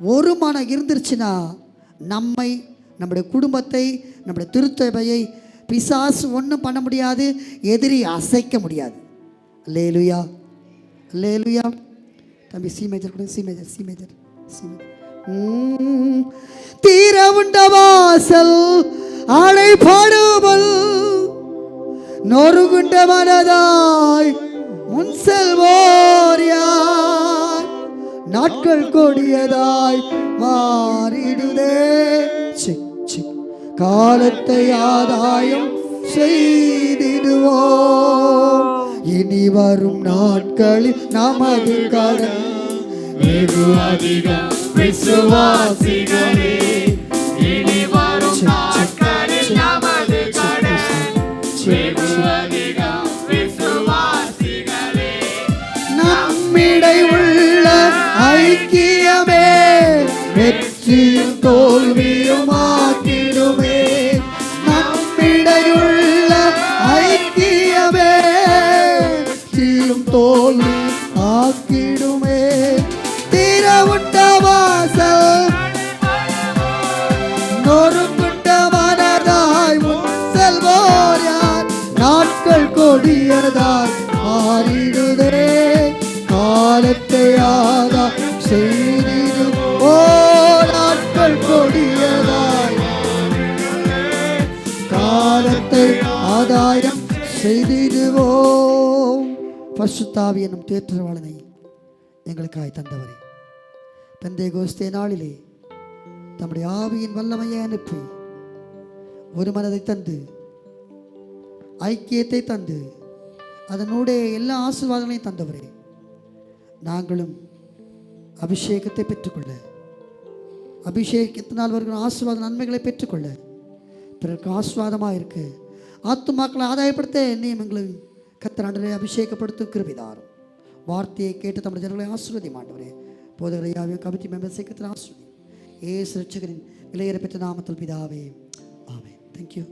ஒரு மனம் இருந்துருச்சுன்னா நம்மை, நம்முடைய குடும்பத்தை, நம்முடைய திருச்சபையை பிசாசு ஒன்றும் பண்ண முடியாது, எதிரி அசைக்க முடியாது. அல்லேலூயா, அல்லேலூயா. தம்பி சி மேஜர் கூட, C major, C major, C major. தீரவுண்ட வாசல் அழைப்பாடுவல் நொறுகுண்ட மனதாய் முன் செல்வோர் யார்? நாட்கள் கொடியதாய் மாறிடுதே, காலத்தை ஆதாயம் செய்திடுவோம். இனி வரும் நாட்களில் நமது கடன் வெகு அதிகம். விசுவாசிகளே, இனி வரும் நாட்களில் நமது கடன் வெகு அதிகம். விசுவாசிகளே, நம்மிடை உள்ள ஐக்கியமே வெற்றியும் தோல்வியும் ஆக்கிடுமே. நம்மிடையுள்ள ஐக்கியமே வெற்றியும் தோல்வி ஆக்கிடுமே. தீரவுண்ட வாசல் நொறுங்குண்ட மனதாய் முன் செல்வோர் யார்? சகாயம் செய்திடுவோம். பரிசுத்தாவி என்னும் தேற்றவாளனை எங்களுக்காய் தந்தவரே, பெந்தேகோஸ்தே நாளிலே தம்முடைய ஆவியின் வல்லமையை அனுப்பி ஒரு மனதை தந்து ஐக்கியத்தை தந்து அதனுடைய எல்லா ஆசீர்வாதங்களையும் தந்தவரே, நாங்களும் அபிஷேகத்தை பெற்றுக்கொள்ள, அபிஷேகத்தினால் வருகிற ஆசீர்வாத நன்மைகளை பெற்றுக்கொள்ள, பிறருக்கு ஆசீர்வாதமாக இருக்க, ஆத்துமாக்களை ஆதாயப்படுத்த என்னையும் எங்களையும் கர்த்தர் ஆண்டவரே அபிஷேகப்படுத்தும் கிருபைதாரும். வார்த்தையை கேட்டு தம்முடைய ஜனங்களை ஆசீர்வதியும் ஆண்டவரே. போதகரையாவையும் கமிட்டி மெம்பர்ஸை கர்த்தர் ஆசீர்வதியும். ஏசு ரட்சகரின் விலையேற பெற்ற நாமத்தில் பிதாவே, ஆமென். தேங்க்யூ.